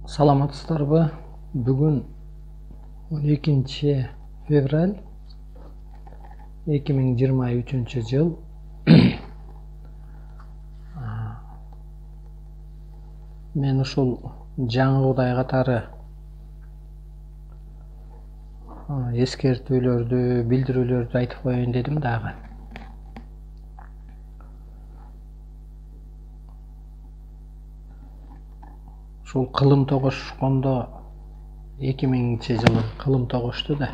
Саламатсыздарбы? Бүгүн 12 февраль 2023 жыл. Мен ушул жаңы Кудай катары эскертүүлөрдү, билдирүүлөрдү айтып коеюн дедим дагы. Ушул кылым тогушкондо 2000-жылы кылым тогушту да.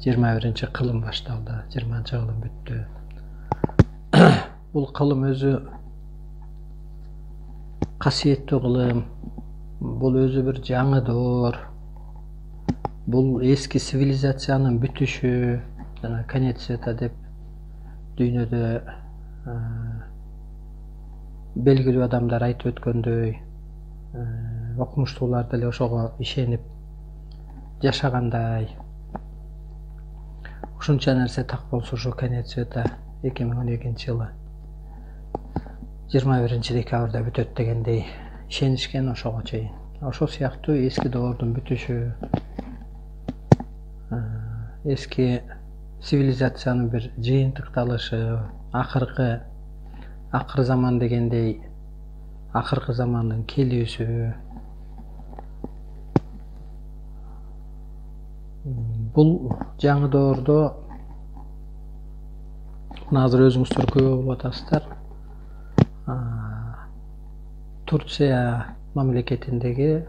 21-кылым башталды, 20-кылым бүттү. Бул кылым өзү касиеттүү кылым. Бул өзү бир жаңы доор. Бул эски цивилизациянын бүтүшү, жана конец света деп дүйнөдө белгилүү адамдар айтып өткөндөй, окумуштуулар деле ошого ишенип жашагандай. Ушунча нерсе так болсо ушу конец света 2012-жылы 21-декабрда бүтөт дегендей ишенишкен ошого чейин. Ошол сыяктуу эски доордун бүтүшү, эски цивилизациянын бир жыйынтыкталышы, акыр заман дегендей акыркы замандын келүүсү. Бул жаңы доордо азыр өзүңүздөр күбө болуп атасыздар. Турция мамлекетиндеги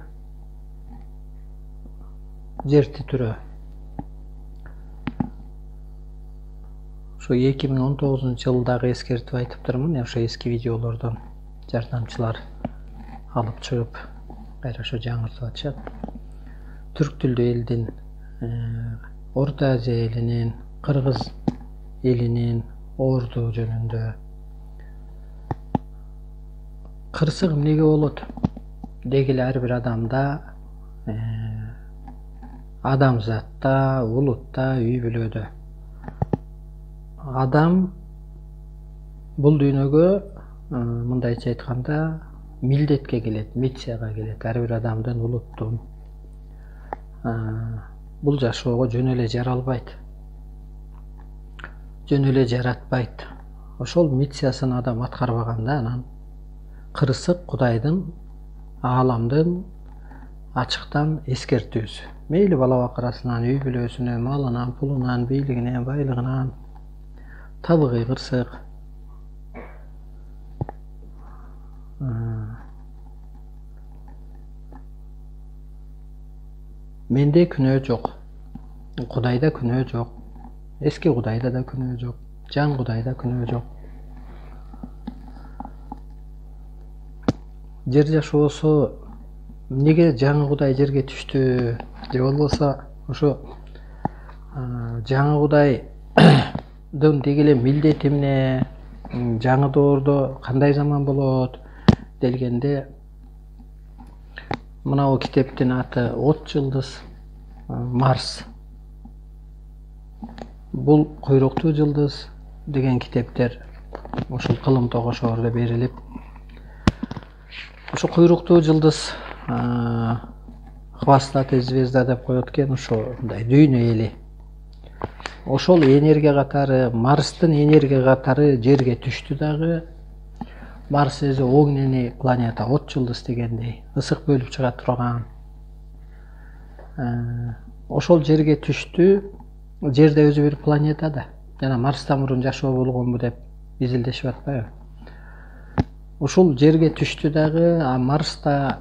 жер титирөө. Ошо 2019-жылдагы эскертип айтыптырмын. Ошо эски видеолордон жардамчылар алып чыгып, кайра ошо жаңыртып атышат. Түрк тилдүү элдин, Орто Азия элинин, Кыргыз элинин орду жөнүндө кырсык эмнеге болот дегиле ар бир адамда, адамзатта, улутта, үй бүлөдө. Адам бул дүйнөгө мындайча айтканда милдетке келет, миссияга келет. Ар бир адамдын, улуттун бул жашоого жөн эле жаралбайт, жөн эле жаратпайт. Ошол миссиясын адам аткарбаганда, анан кырсык Кудайдын, ааламдын ачыктан эскертүүсү. Мейли бала бакырасынан, үй бүлөсүнөн, малынан, пулунан, бийлигинен, байлыгынан табигый кырсык. Менде күнөө жок, Кудайда күнөө жок, эски Кудайда да күнөө жок, жаңы Кудайда күнөө жок. Жер жашоосу эмнеге жаңы Кудай жерге түштү, же болбосо ошо жаңы Кудайдын дегеле милдети эмне, жаңы доордо кандай заман болот делгенде, мына бул китептин аты От жылдыз, Марс. Бул Куйруктуу жылдыз деген китептер ушул кылым тогошоордо берилип, ошо Куйруктуу жылдыз, хвостатый звезда деп коет экен, ошо мындай дүйнө эли. Ошол энергия катары, Марстын энергия катары жерге түштү дагы. Марс өзү огненный планета, от жылдыз дегендей, ысык бөлүп чыга турган. Ошол жерге түштү. Жерде өзү бир планета да. Жана Марстан мурун жашоо болгонбу деп изилдешип атпайбы? Ушул жерге түштү дагы, а Марста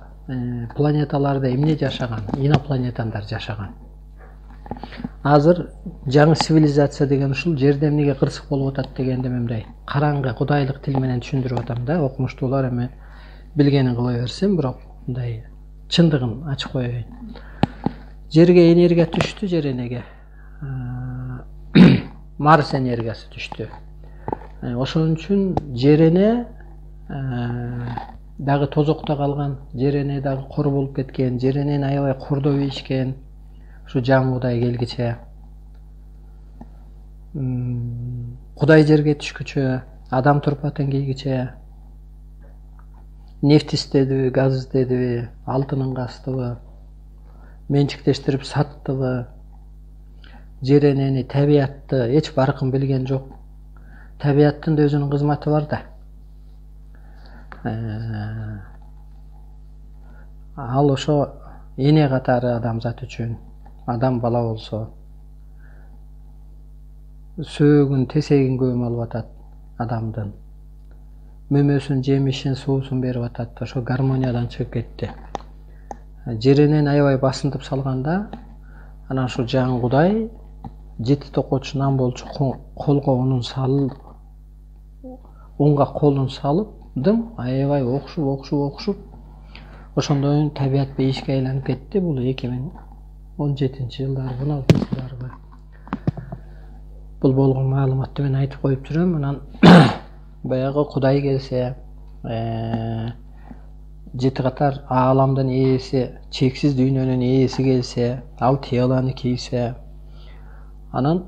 планеталарда эмне жашаган? Инопланетандар жашаган. Азыр жаңы цивилизация деген ушул жерде эмнеге кырсык болуп атат дегенде мындай караңгы кудайлык тил менен түшүндүрүп атам да. Окумуштуулар эми билгенин кыла берсин, бирок мындай чындыгын ачып коеюн. Жерге энергия түштү, жер энеге. Марс энергиясы түштү. Ошон үчүн жер эне дагы тозокто калган, жер эне дагы кор болуп кеткен, жер энени аябай кордоп ийишкен. Ушу жаңы Кудай келгиче. Кудай жерге түшкүчө, адам турпатын кийгиче нефть издедиби, газ издедиби, алтынын каздыбы, менчиктештирип саттыбы, жер энени, табиятты эч баркын билген жок. Табияттын да өзүнүн кызматы бар да. Ал ошо эне катары адамзат үчүн, адам бала болсо сөөгүн, тесегин көмүп алып атат адамдын. Мөмөсүн, жемишин, суусун берип атат. Ошо гармониядан чыгып кетти. Жер энени аябай басынтып салганда, анан ушу жаңы Кудай жети токочу нан болчу колго унун салып, унга колун салып, дым аябай окшуп, ошондон табият бейишке айланып кетти. Бул 2017-жылдары, 16-жылдары. Бул болгон маалыматты мен айтып коюп жүрөм. Анан баягы Кудай келсе, жети катар ааламдын ээси, чексиз дүйнөнүн ээси келсе, ал теланы кийсе, анан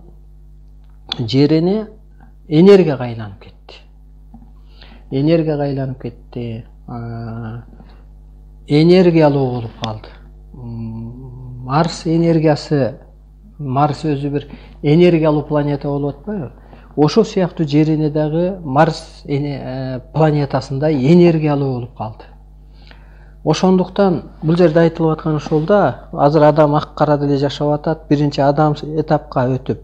жер эне энергияга айланып кетти. Энергиялуу болуп калды. Марс энергиясы, Марс өзү бир энергиялуу планета болуп атпайбы? Ошол сыяктуу жер эне дагы Марс планетасында энергиялуу болуп калды. Ошондуктан бул жерде айтылып аткан ошол да, азыр адам ак кара деле жашап атат. Биринчи адам этапка өтүп,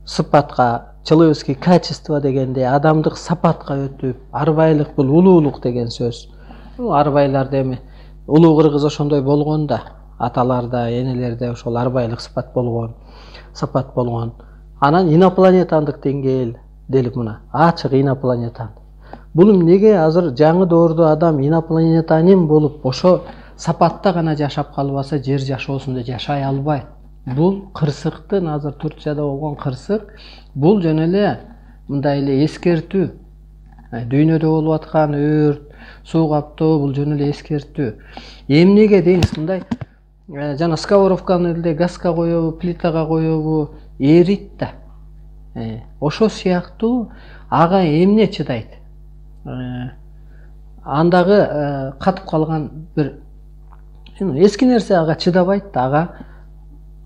сыпатка, человеческий качество дегенде адамдык сапатка өтүп, арбайлык бул улуулук деген сөз. Арбайлар эми улуу кыргыз ошондой болгон да, аталарда, энелерде ошол арбайлык сапат болгон. Анан инопланетандык деңгээл делип мына, ачык инопланетан. Бул эмнеге азыр жаңы доордо адам инопланетанин болуп, ошо сапатта гана жашап калбаса, жер жашоосунда жашай албайт. Бул кырсыктын, азыр Турцияда болгон кырсык, бул жөн эле мындай эле эскертүү. Дүйнөдө болуп аткан өрт, суу каптоо, бул жөн эле эскертүү. Эмнеге дейсиз, мындай жана сковородканы эле газга коёбу, плитага коёбу, эрийт да. Ошо сыяктуу ага эмне чыдайт? Андагы катып калган бир эски нерсе ага чыдабайт да, ага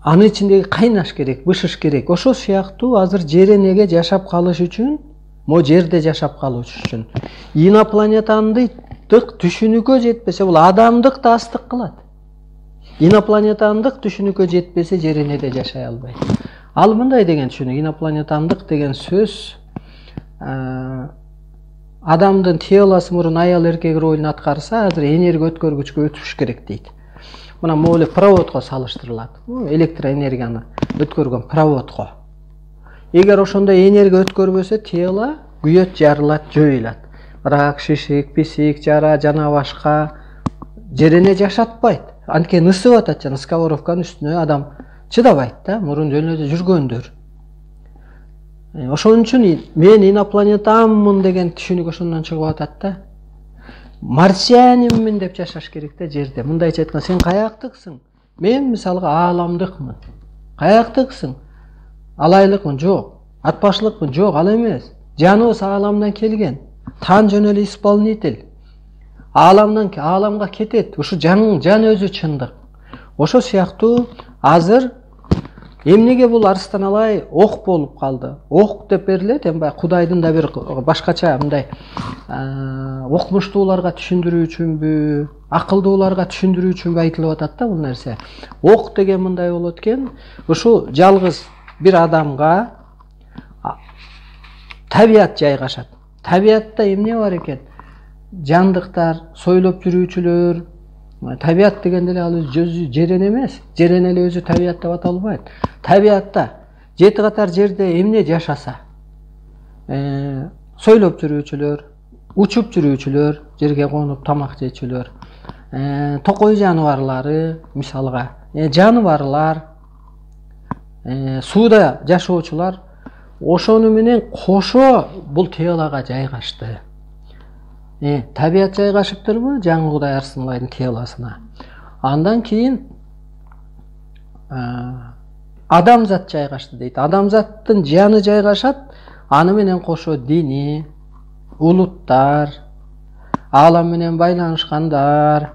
анын ичиндеги кайнаш керек, бышыш керек. Ошо сыяктуу азыр жер энеге жашап калыш үчүн, мо жерде жашап калыш үчүн инопланетандык түшүнүүгө жетпесе, бул адамдык да астык кылат. Инопланетандык түшүнүүгө жетпесе, жер энеде жашай албайт. Ал мындай деген түшүнүк, инопланетандык деген сөз адамдын телосы мурун аял эркек ролун аткарса, азыр энергия өткөргүчкө өтүш керек дейт. Мына могу проводко салыштырылат. Электроэнергияны өткөргөн проводко. Эгер ошондой энергия өткөрбөсө, тело күйөт, жарылат, жоюлат. Рак, шишик, писик, жара жана башка жер эне жашатпайт. Анткени ысып атат, жана сковородканын үстүнө адам чыдабайт да, мурун жөн эле жүргөндөр. Ошон үчүн мен инопланетанмын деген түшүнүк ошондон чыгып атат да. Марсианинмин деп жашаш керек да жерде. Мындайча айтканда, сен каяктыксың? Мен мисалга ааламдыкмын. Каяктыксың? Алайлыкмын? Жок. Атбашлыкмын? Жок, ал эмес. Жаныбыз ааламдан келген. Тан жөн эле исполнитель. Ааламга кетет. Ушу жан өзү чындык. Ошо сыяктуу азыр эмнеге бул арыстан алай ок болуп калды? Ок деп берилет, эми баягы Кудайдын да бир башкача мындай окмуштууларга түшүндүрүү үчүнбү, акылдууларга түшүндүрүү үчүнбү айтылып атат да бул нерсе. Ок деген мындай болот экен, ушу жалгыз бир адамга табият жайгашат. Табиятта эмне бар экен? Жандыктар, сойлоп жүрүүчүлөр. Табият дегенде эле ал өзү жер эне эмес. Жер эне эле өзү табият деп аталбайт. Табиятта жети катар жерде эмне жашаса, сойлоп жүрүүчүлөр, учуп жүрүүчүлөр, жерге конуп тамак жечүлөр, токой жаныбарлары, мисалга, жаныбарлар, сууда жашоочулар, ошону менен кошо бул телага жайгашты. Табият жайгашыптырбы? Жаңы Кудай Арсынбайдын телосуна. Андан кийин адамзат жайгашты дейт. Адамзаттын жаны жайгашат, аны менен кошо дини, улуттар, аалам менен байланышкандар,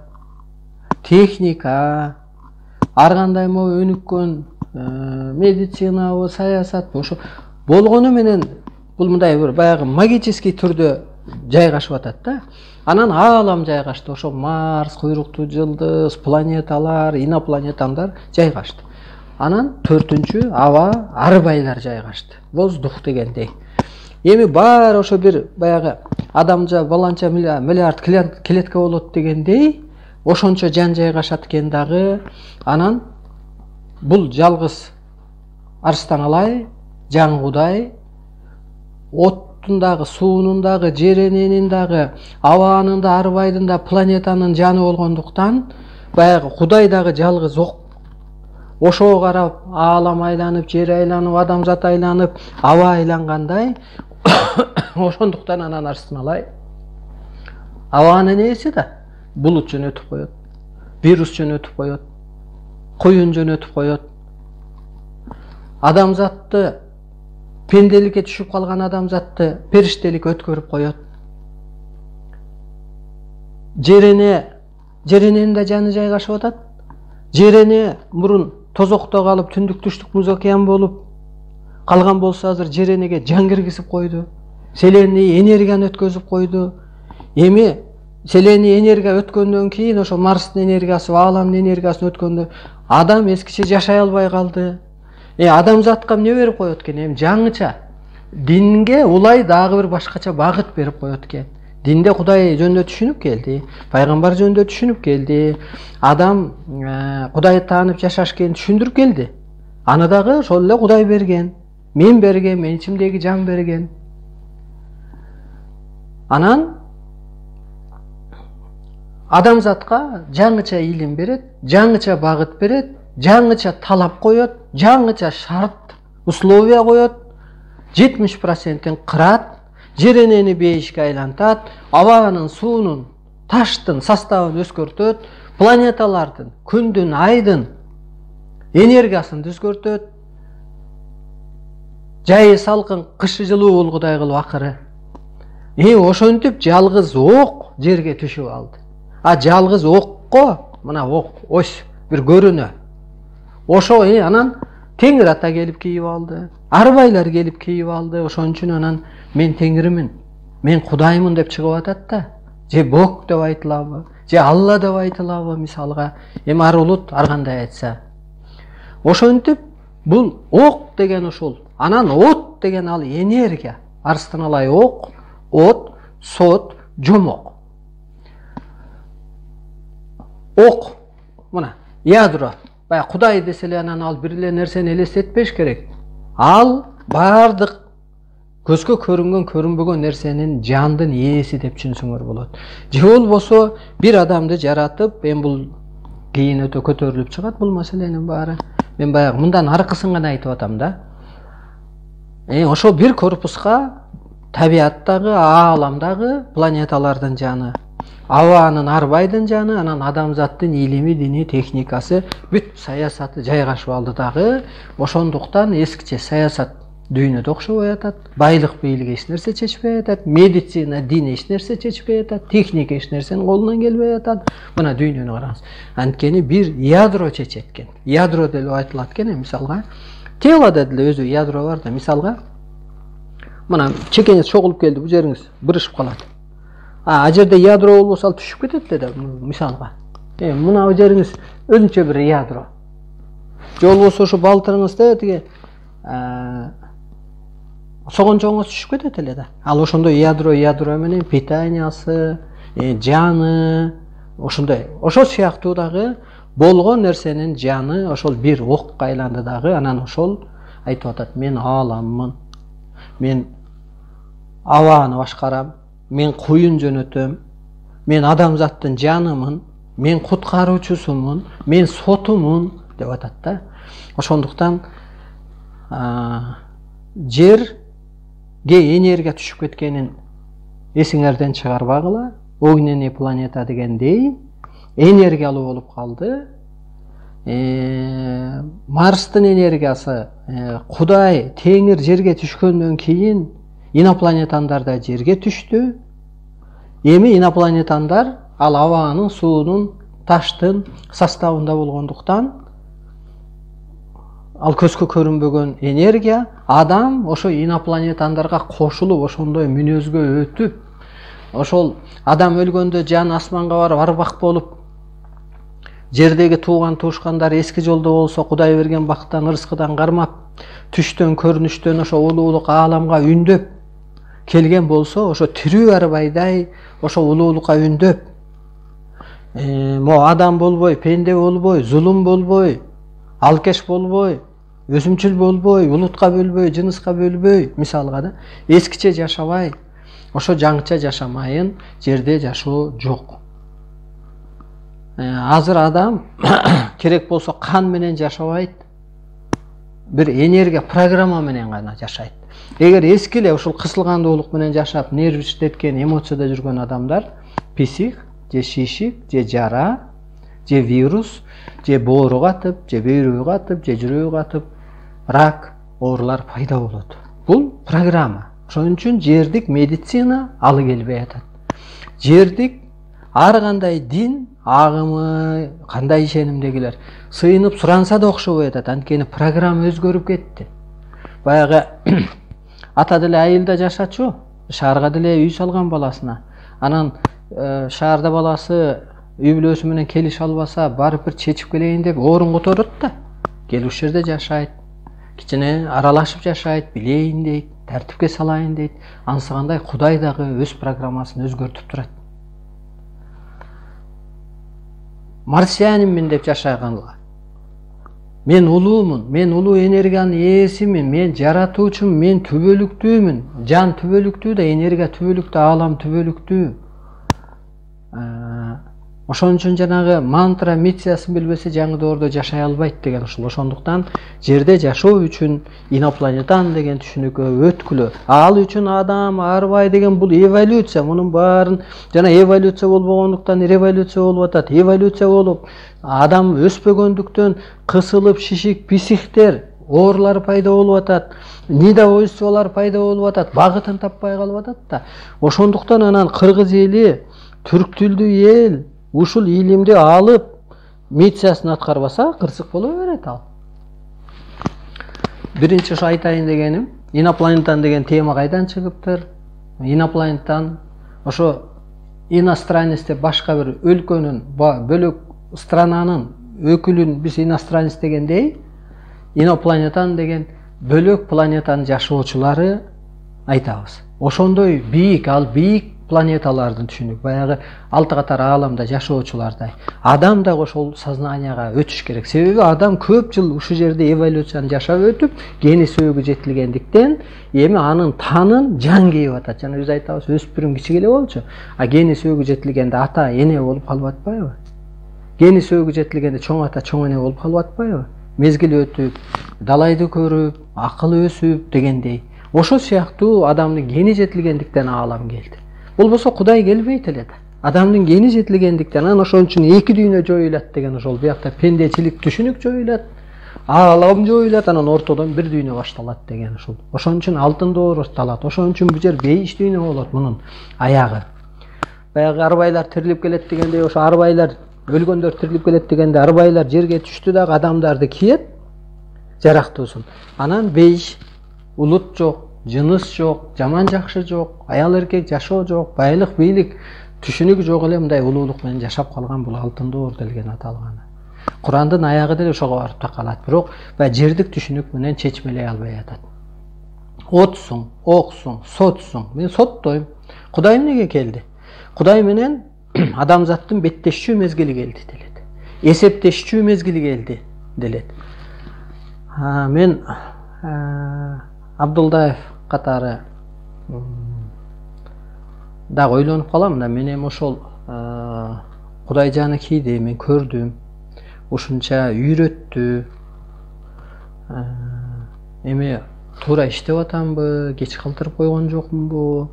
техника, ар кандай могу өнүккөн медицинабы, саясатпы ошо болгону менен бул мындай бир баягы магический түрдө жайгашып атат да. Анан аалам жайгашты. Ошо Марс, куйруктуу жылдыз, планеталар, инопланетандар жайгашты. Анан төртүнчү аба, арбайлар жайгашты. Воздух дегендей. Эми баары ошо бир баягы адамча баланча миллиард клетка болот дегендей ошончо жан жайгашат экен дагы. Анан бул жалгыз арстан алай, жан Кудай оттун дагы, суунун дагы, жер эненин дагы, абанын да, арбайдын да, планетанын жаны болгондуктан баягы Кудай дагы жалгыз ок. Ошого карап аалам айланып, жер айланып, адамзат айланып, аба айлангандай ошондуктан анан арстан алай абанын ээси да булут жөнөтүп коет, вирус жөнөтүп коет, куюн жөнөтүп коет. Адамзатты, пенделикке түшүп калган адамзатты периштелик өткөрүп коет. Жерененин да жаны жайгашып атат. Жерене мурун тозокто калып түндүк түштүк муз океан болуп калган болсо азыр жеренеге жан киргизип койду. Селений энергияны өткөзүп койду. Эми селений энергия өткөндөн кийин ошо Марстын энергиясы, ааламдын энергиясын өткөндө адам эскиче жашай албай калды. Адамзатка эмне берип коет экен? Эми жаңыча динге улай дагы бир башкача багыт берип коет экен. Динде Кудай жөнүндө түшүнүп келди, пайгамбар жөнүндө түшүнүп келди, адам Кудайды таанып жашаш экенин түшүндүрүп келди. Аны дагы ошол эле Кудай берген. Мен берген, менин ичимдеги жан берген. Анан адамзатка жаңыча илим берет, жаңыча багыт берет, жаңыча талап коет, жаңыча шарт, условия коет, 70%-ин кырат, жеренени бейишке айлантат, абанын, суунун, таштын составын өзгөртөт, планеталардын, күндүн, айдын энергиясын өзгөртөт, жайы салкын, кышы жылуу болгудай кылып акыры. Ошентип жалгыз ок жерге түшүп алды. Жалгыз окко, мына ок, ось бир көрүнө. Ошо анан Теңир ата келип кийип алды, арбайлар келип кийип алды. Ошон үчүн анан мен Теңиримин, мен Кудаймын деп чыгып атат да. Же Бог деп айтылабы, же Алла деп айтылабы мисалга. Эми ар улут ар кандай айтса. Ошентип бул ок деген ушул. Анан от деген ал энергия. Арстан алай ок, от, сот, жомок. Ок, мына ядро. Бая Кудай десе эле анан ал бир эле нерсени элестетпеш керек. Ал бардык көзгө көрүнгөн, көрүнбөгөн нерсенин жандын ээси деп түшүнсөңөр болот. Же болбосо бир адамды жаратып, эми бул кийин өтө көтөрүлүп чыгат бул маселенин баары. Мен баягы мындан аркысын гана айтып атам да. Ошо бир корпуска табиаттагы, ааламдагы планеталардын жаны, абанын, арбайдын жаны, анан адамзаттын илими, дини, техникасы, бүт саясаты жайгашып алды дагы. Ошондуктан эскиче саясат дүйнөдө окшобой атат, байлык бийлик эч нерсе чечпей атат, медицина, дин эч нерсе чечпей атат, техника эч нерсенин колунан келбей атат. Мына дүйнөнү караңыз. Анткени бир ядро чечет экен. Ядро деп айтылат экен, мисалга. Телода деле өзү ядро бар да, мисалга. Мына чекеңиз чогулуп келди, бул жериңиз бырышып калат. Жерде ядро болбосо ал түшүп кетет да, мисалга. Мына бул жериңиз өзүнчө бир ядро. Же болбосо ошо балтырыңызда тиги согончоңуз түшүп кетет эле да. Ал ошондой ядро менен питаниясы, жаны, ошондой. Ошол сыяктуу дагы болгон нерсенин жаны ошол бир окка айланды дагы. Анан ошол айтып атат: мен ааламмын, мен абаны башкарам, мен куюн жөнөтөм, мен адамзаттын жанымын, мен куткаруучусумун, мен сотумун деп атат да. Ошондуктан жерге энергия түшүп кеткенин эсиңерден чыгарбагыла. Огненный планета дегендей энергиялуу болуп калды. Марстын энергиясы, Кудай, Теңир жерге түшкөндөн кийин инопланетандар да жерге түштү. Эми инопланетандар ал абанын, суунун, таштын составында болгондуктан ал көзгө көрүнбөгөн энергия адам ошо инопланетандарга кошулуп ошондой мүнөзгө өтүп, ошол адам өлгөндө жан асманга барып арбак болуп, жердеги тууган туушкандар эски жолдо болсо Кудай берген бактан, ырыскыдан кармап, түштөн, көрүнүштөн ошо улуулук ааламга үндөп келген болсо, ошо тирүү арбайдай ошо улуулукка үндөп, мо адам болбой, пенде болбой, зулум болбой, алкеш болбой, өсүмчүл болбой, улутка бөлбөй, жыныска бөлбөй, мисалга да, эскиче жашабай, ошо жаңыча жашамайын жерде жашоо жок. Азыр адам керек болсо кан менен жашабайт, бир энергия программа менен гана жашайт. Эгер эски эле ушул кысылгандуулук менен жашап, нерв иштеткен, эмоцияда жүргөн адамдар псих, же шишик, же жара, же вирус, же боору катып, же бөйрөгү катып, же жүрөгү катып, рак оорулар пайда болот. Бул программа. Ошон үчүн жердик медицина алы келбей атат. Жердик ар кандай дин агымы, кандай ишенимдегилер сыйынып суранса да окшобой атат. Анткени программа өзгөрүп кетти. Баягы ата деле айылда жашачу, шаарга деле үй салган баласына. Анан шаарда баласы үй бүлөсү менен келише албаса, барып бир чечип келейин деп орун которот да. Келип ушул жерде жашайт. Кичине аралашып жашайт, билейин дейт, тартипке салайын дейт. Анысы кандай Кудай дагы өз программасын өзгөртүп турат. Марсианинмин деп жашаганга. Мен улуумун, мен улуу энергиянын ээсимин, мен жаратуучумун, мен түбөлүктүүмүн. Жан түбөлүктүү да, энергия түбөлүктүү, аалам түбөлүктүү. Ошон үчүн жанагы мантра миссиясын билбесе жаңы доордо жашай албайт деген ушул. Ошондуктан жерде жашоо үчүн инопланетан деген түшүнүккө өткүлө. Ал үчүн адам арбай деген бул эволюция. Мунун баарын жана эволюция болбогондуктан революция болуп атат. Эволюция болуп адам өспөгөндүктөн кысылып шишик, психтер, оорулар пайда болуп атат. Недовольстволор пайда болуп атат. Багытын таппай калып атат да. Ошондуктан анан кыргыз эли, түрк тилдүү эл ушул илимди алып, миссиясын аткарбаса, кырсык боло берет ал. Биринчи ошо айтайын дегеним, инопланетан деген тема кайдан чыгыптыр? Инопланетан ошо иностранец деп башка бир өлкөнүн, бөлөк странанын өкүлүн биз иностранец дегендей, инопланетан деген бөлөк планетанын жашоочулары айтабыз. Ошондой бийик, ал бийик планеталардын түшүнүк, баягы алты катар ааламда жашоочулардай. Адам да ошол сознанияга өтүш керек. Себеби адам көп жыл ушул жерде эволюцияны жашап өтүп, гени сөөгү жетилгендиктен, эми анын танын жан кейип атат. Жана биз айтабыз, өспүрүм кичиге эле болчу, а гени сөөгү жетилгенде ата, эне болуп калып атпайбы? Гени сөөгү жетилгенде чоң ата, чоң эне болуп калып атпайбы? Мезгил өтүп, далайды көрүп, акыл өсүп дегендей. Ошо сыяктуу адамдын гени жетилгендиктен аалам келди. Болбосо Кудай келбейт эле да. Адамдын гени жетилгендиктен, анан ошон үчүн эки дүйнө жоюлат деген ошол. Биякта пендечилик түшүнүк жоюлат, аалам жоюлат, анан ортодон бир дүйнө башталат деген ошол. Ошон үчүн алтын доор башталат. Ошон үчүн бул жер 5 дүйнө болот мунун аягы. Баягы арбайлар тирилип келет дегенде, ошо арбайлар өлгөндөр тирилип келет дегенде, арбайлар жерге түштү дагы адамдарды киет, жарактуусун. Анан 5 улут жок, жыныс жок, жаман жакшы жок, аял эркек жашоо жок, байлык, бийлик түшүнүк жок эле мындай улуулук менен жашап калган бул алтын доор делген аталганы. Курандын аягы деле ошого барып такалат. Бирок баягы жердик түшүнүк менен чечмелей албай атат. Отсуң, оксуң, сотсуң. Мен соттойм. Кудай эмнеге келди? Кудай менен адамзаттын беттешчү мезгили келди делет. Эсептешчү мезгили келди делет. Мен Абдулдаев катары дагы ойлонуп калам да, мен эми ошол Кудай жаныкийди мен көрдүм, ушунча үйрөттү. Эми туура иштеп атамбы, кеч калтырып койгон жокмунбу?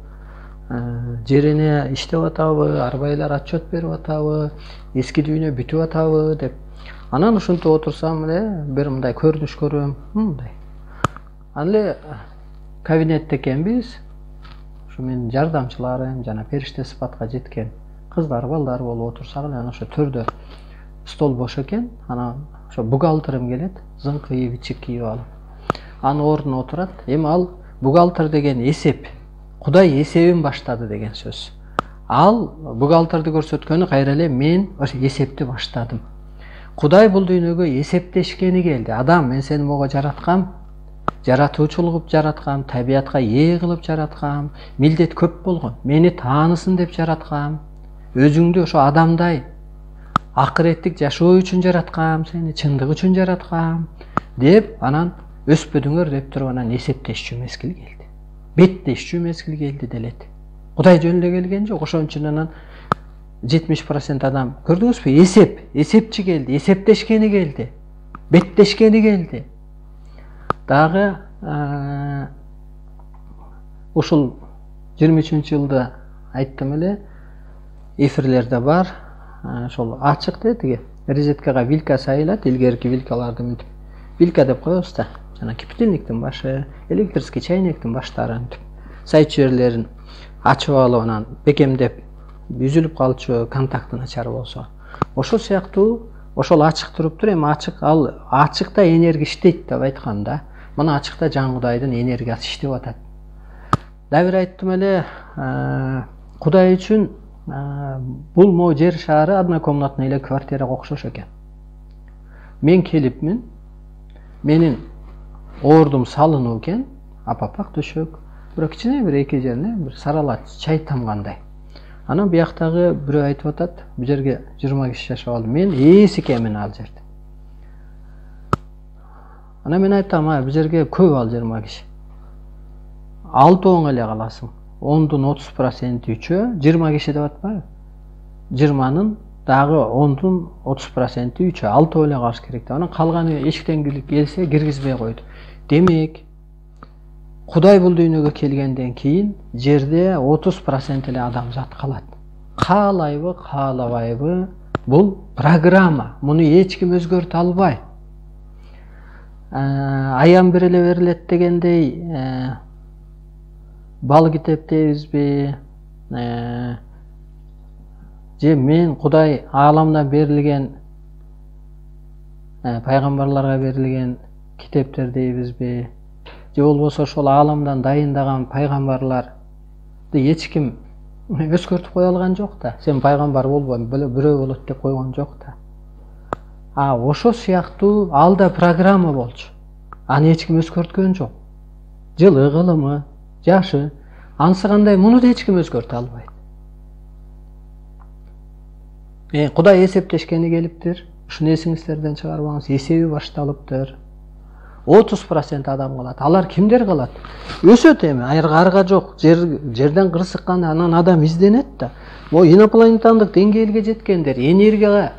Жерине иштеп атабы, арбайлар отчет берип атабы, эски дүйнө бүтүп атабы деп. Анан ушинтип отурсам эле бир мындай көрүнүш көрөм, мындай. Анан эле кабинетте экенбиз. ушу менин жардамчыларым жана периште сыпатка жеткен кыздар балдар болуп отурсак эле анан ошо төрдө стол бош экен, анан ошо бухгалтерим келет, зыңкы кийип, ичик кийип алып. Анын ордуна отурат. Эми ал бухгалтер деген эсеп, Кудай эсебин баштады деген сөз. Ал бухгалтерди көрсөткөнү кайра эле мен ошо эсепти баштадым. Кудай бул дүйнөгө эсептешкени келди. Адам, мен сени мого жараткам, жаратуучулук кылып жараткам, табиятка ээ кылып жараткам, милдет көп болгон. Мени таанысың деп жараткам. Өзүңдү ошо адамдай акыреттик жашоо үчүн жараткам, сени чындык үчүн жараткам деп, анан өспөдүңөр деп туруп анан эсептешчү мезгил келди. Беттешчү мезгил келди делет. Кудай жөн эле келген жок. Ошон үчүн анан 70% адам, көрдүңүзбү? Эсепчи келди, эсептешкени келди, беттешкени келди. Дагы ушул 23-жылда айттым эле, эфирлерде бар, ошол ачык тиги розеткага вилка сайылат, илгерки вилкаларды мынтип вилка деп коебуз да, жана кипятильниктин башы, электрический чайниктин баштарын сайчу жерлерин ачып алып, анан бекемдеп үзүлүп калчу контакты начар болсо, ошол сыяктуу ошол ачык туруптур. Эми ачык, ал ачыкта энергия иштейт деп айткам да. Мына ачыкта Жан Кудайдын энергиясы иштеп атат. Дагы бир айттым эле, Кудай үчүн бул могу жер шаары однокомнатный эле квартирага окшош экен. Мен келипмин, менин ордум салынуу экен, апапак төшөк, бирок кичине бир эки жерине бир сарала чай тамгандай. Анан бияктагы бирөө айтып атат, бул жерге 20 киши жашап алды. Мен эс экенмин ал жерде. Анан мен айттым, бул жерге көп ал 20 киши. 6 оң эле каласың. 10-дун 30% үчөө, 20 киши деп атпайбы? 20-нын дагы 10-дун 30% үчөө, 6 эле калыш керек. Анан калганы эшиктен келсе киргизбей койду. Демек, Кудай бул дүйнөгө келгенден кийин жерде 30% эле адамзат калат. Каалайбы, каалабайбы, бул программа. Муну эч ким өзгөртө албайт. Аян бир эле берилет дегендей, бал китептейбизби? Же мен Кудай ааламдан берилген, пайгамбарларга берилген китептер дейбизби? Же болбосо ошол ааламдан дайындаган пайгамбарларды эч ким өзгөртүп кое алган жок да. Сен пайгамбар болбо, бирөө болот деп койгон жок да. Ошо сыяктуу ал да программа болчу. Аны эч ким өзгөрткөн жок. Жылы кылымы, жашы, анысы кандай, муну да эч ким өзгөртө албайт. Кудай эсептешкени келиптир. Ушуну эсиңиздерден чыгарбаңыз. Эсеби башталыптыр. 30% адам калат. Алар кимдер калат? Өсөт эми, арга жок. Жерден кырсыккан, анан адам изденет да. Могу инопланетандык деңгээлге жеткендер, энергияга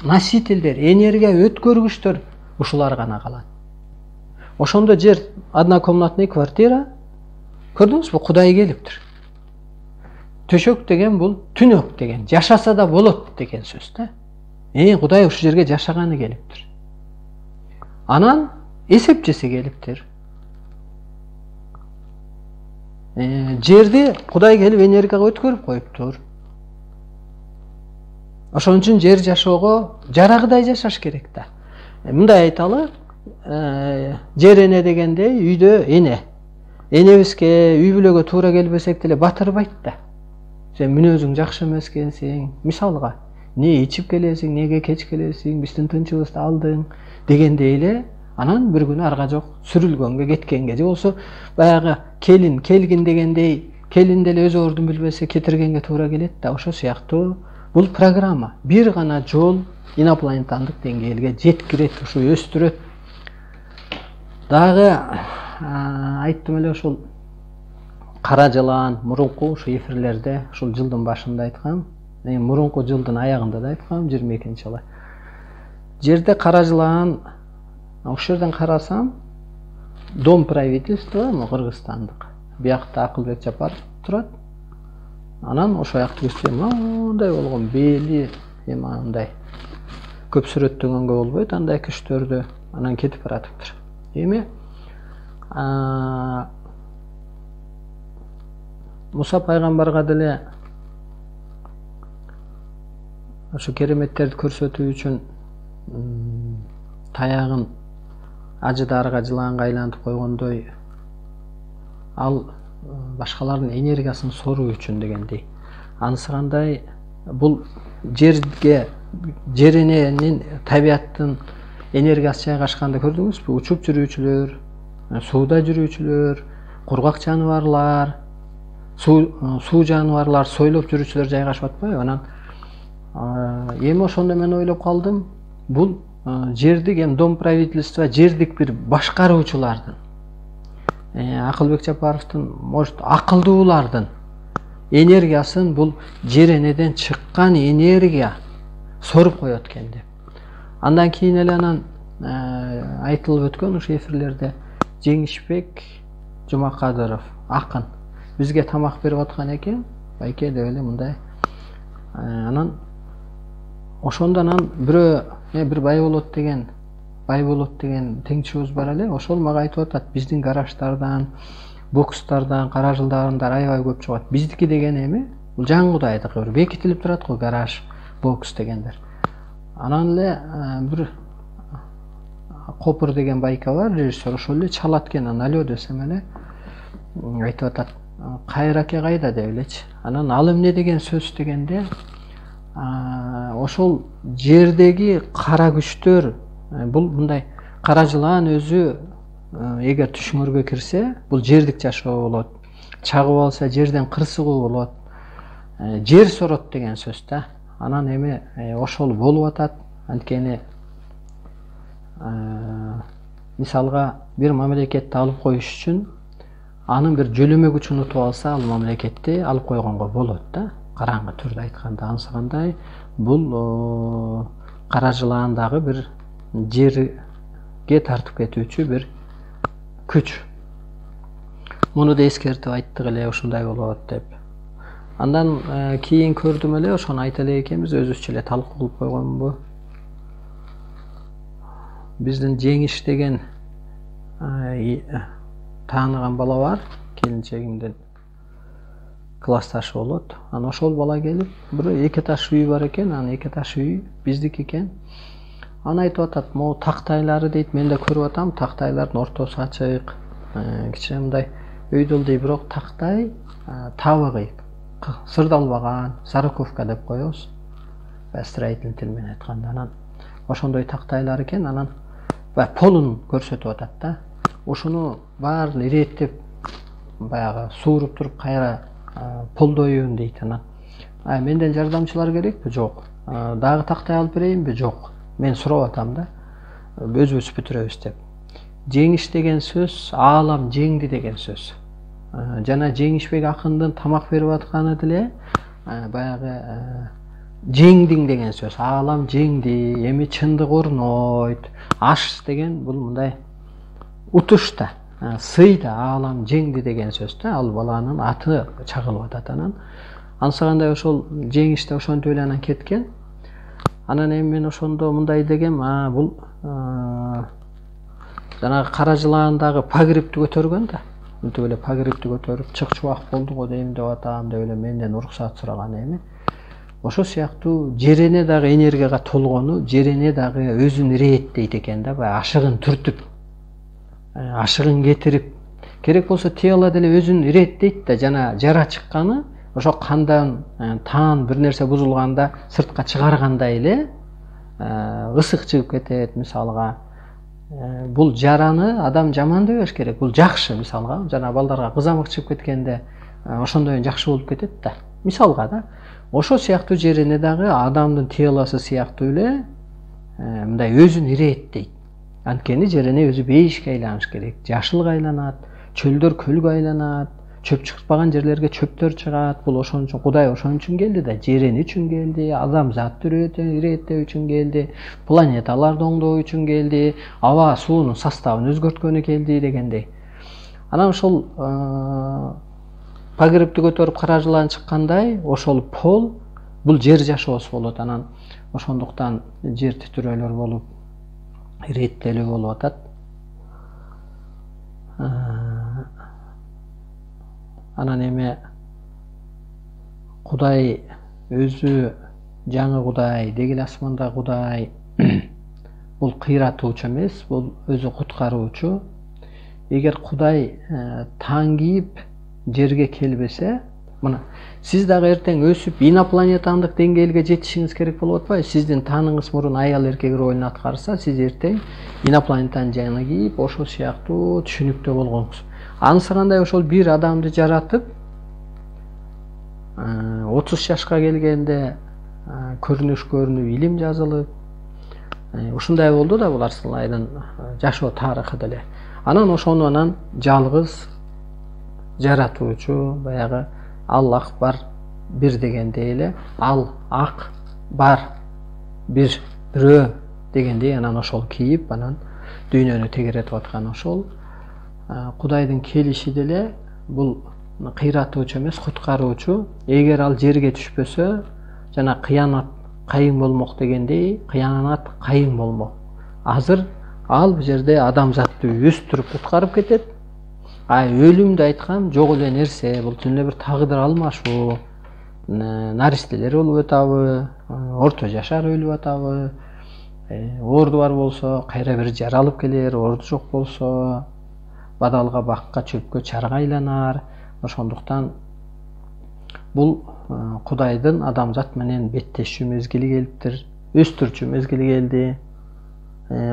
носительдер, энергия өткөргүчтөр, ушулар гана калат. Ошондо жер однокомнатный квартира, көрдүңүзбү? Кудай келиптир. Төшөк деген бул түнөк деген, жашаса да болот деген сөз да. Кудай ушу жерге жашаганы келиптир. Анан эсепчиси келиптир. Жерди Кудай келип энергияга өткөрүп коюптур. Ошон үчүн жер жашоого жарагыдай жашаш керек да. Мындай айталы, жер эне дегендей үйдө эне. Энебизге үй бүлөгө туура келбесек деле батырбайт да. Сен мүнөзүң жакшы эмес экенсиң, мисалга, не ичип келесиң, неге кеч келесиң, биздин тынчыбызды алдың дегендей эле, анан бир күнү арга жок сүрүлгөнгө кеткенге, же болсо баягы келин келгин дегендей, келин деле өз ордун билбесе кетиргенге туура келет да. Ошо сыяктуу бул программа. Бир гана жол инопланетандык деңгээлге жеткирет, ушу өстүрөт. Дагы айттым эле, ушул кара жылан мурунку ушу эфирлерде ушул жылдын башында айткам, мурунку жылдын аягында да айткам, 22-жылы. Жерде кара жылан, ошол жерден карасам, дом правительства, Кыргызстандык. Биякта Акылбек Жапаров турат. Анан ошол жакты көрсөм, мындай болгон, бели, андай көп сүрөттөгөнгө болбойт, андай күчтөрдү. Анан кетип баратыптыр. Муса пайгамбарга деле ошо кереметтерди көрсөтүү үчүн таягын ажыдарга, жыланга айлантып койгондой, ал башкалардын энергиясын соруу үчүн дегендей. Анысы кандай? Бул жерге, жер эненин, табияттын энергиясы жайгашканда көрдүңүзбү? Учуп жүрүүчүлөр, сууда жүрүүчүлөр, кургак жаныбарлар, суу жаныбарлар, сойлоп жүрүүчүлөр жайгашып атпайбы? Анан эми ошондо мен ойлоп калдым, бул жердик, эми дом правительства, жердик бир башкаруучулардын, Акылбек Жапаровдун, может, акылдуулардын энергиясын бул жер энеден чыккан энергия соруп коет экен деп. Андан кийин эле анан айтылып өткөн ушу эфирлерде Жеңишбек Жумакадыров, акын, бизге тамак берип аткан экен, байке деп эле мындай. Анан ошондо анан бирөө бир бай болот деген теңчибиз бар эле, ошол мага айтып атат, биздин гараждардан, бокстардан, кара жылдарында аябай көп чыгат. Биздики деген эми бул жан кудайдыкы, бир бекитилип турат го гараж, бокс дегендер. Анан эле бир Копур деген байка бар, режиссер, ошол эле чалат экен. Анан алё десем эле айтып атат, Кайыр аке кайда деп элечи. Анан ал эмне деген сөз дегенде, ошол жердеги кара күчтөр, бул мындай кара жылан өзү эгер түшүңөргө кирсе, бул жердик жашоо болот. Чагып алса жерден кырсыгуу болот. Жер сорот деген сөз да. Анан эми ошол болуп атат. Анткени мисалга бир мамлекетти алып коюш үчүн анын бир жөлөмө күчүн утуп алса, ал мамлекетти алып койгонго болот да. Караңгы түрдө айтканда, анысы кандай? Бул кара жылан дагы бир жерге тартып кетүүчү бир күч. Муну да эскертип айттык эле, ушундай болот деп. Андан кийин көрдүм эле, ошону айта элек экенбиз, өзүбүзчө эле талкуу кылып койгонбу. Биздин Жеңиш деген тааныган бала бар, келинчегимдин классташы болот. Анан ошол бала келип, бир эки этаж үй бар экен, анан эки этаж үй биздики экен. Аны айтып атат, могу тактайлары дейт, мен да көрүп атам, тактайлардын ортосу ачык, кичине мындай өйдөлдөй, бирок тактай табыгы сырдалбаган, сороковка деп коебуз, строительный тил менен айтканда. Анан ошондой тактайлар экен, анан полун көрсөтүп атат да. Ушуну баарын иреттеп, баягы сууруп туруп кайра полдоюн дейт. Анан менден жардамчылар керекпи? Жок. Дагы тактай алып берейинби? Жок. Мен сурап атам да, өзүбүз бүтүрөбүз деп. Жеңиш деген сөз аалам жеңди деген сөз. Жана Жеңишбек акындын тамак берип атканы деле баягы жеңдиң деген сөз. Аалам жеңди, эми чындык орнойт. Аш деген бул мындай утуш да, сый да, аалам жеңди деген сөз да. Ал баланын аты чагылып атат. Анан ансагандай ошол Жеңиш да ошентип эле анан кеткен. Анан эми мен ошондо мындай дегем, бул жанагы кара жылаандагы погребти көтөргөн да. Мынтип эле погребти көтөрүп, чык чубак болду го дейм деп атам деп эле менден уруксат сураган эми. Ошол сыяктуу жер эне дагы энергияга толгону, жер эне дагы өзүн ирээттейт экен да, баягы ашыгын түртүп, ашыгын кетирип, керек болсо тело деле өзүн ирээттейт да, жана жара чыкканы ошо кандан таан бир нерсе бузулганда сыртка чыгаргандай эле ысык чыгып кетет. Мисалга бул жараны адам жаман дебеш керек, бул жакшы. Мисалга жана балдарга кызамык чыгып кеткенде ошондой жакшы болуп кетет да, мисалга да. Ошол сыяктуу жер эне дагы адамдын телосу сыяктуу эле мындай өзүн ирээттейт. Анткени жер эне өзү бейишке айланыш керек, жашылга айланат, чөлдөр көлгө айланат, чөп чыкпаган жерлерге чөптөр чыгат. Бул ошон үчүн Кудай ошон үчүн келди да, жер эне үчүн келди, адамзатты ирээттөө үчүн келди, планеталарды оңдоо үчүн келди, аба суунун составын өзгөрткөнү келди дегендей. Анан ошол погребти көтөрүп кара жылан чыккандай, ошол пол бул жер жашоосу болот. Анан ошондуктан жер титирөөлөр болуп, ирээттелүү болуп атат. Анан эми Кудай өзү жаңы Кудай, дегил асманда Кудай бул кыйратуучу эмес, бул өзү куткаруучу. Эгер Кудай таң кийип жерге келбесе, мына сиз дагы эртең өсүп инопланетандык деңгээлге жетишиңиз керек болуп атпайбы? Сиздин тааныңыз мурун аял эркек ролун аткарса, сиз эртең инопланетанын жаны кийип, ошол сыяктуу түшүнүктө болгонсуз. Анысы кандай ошол бир адамды жаратып, 30 жашка келгенде көрүнүш көрүнүп, илим жазылып, ушундай болду да бул Арсылайдын жашоо тарыхы деле. Анан ошону жалгыз жаратуучу, баягы Аллах бар бир дегендей эле, ал ак бар бир бирөө дегендей анан ошол кийип, анан дүйнөнү тегеретип аткан ошол Кудайдын келиши деле бул кыйратуучу эмес, куткаруучу. Эгер ал жерге түшпөсө, жана кыянат кайын болмок дегендей, кыянат кайын болмок. Азыр ал бул жерде адамзатты өстүрүп куткарып кетет. Өлүмдү айткан жок эле нерсе, бул түн эле бир тагдыр алмашуу. Наристелер болуп атабы, орто жашар өлүп атабы, оорду бар болсо кайра бир жаралып келер, оорду жок болсо бадалга, бакка, чөпкө, чарга айланар. Ошондуктан бул Кудайдын адамзат менен беттешүү мезгили келиптир, өстүрчү мезгили келди,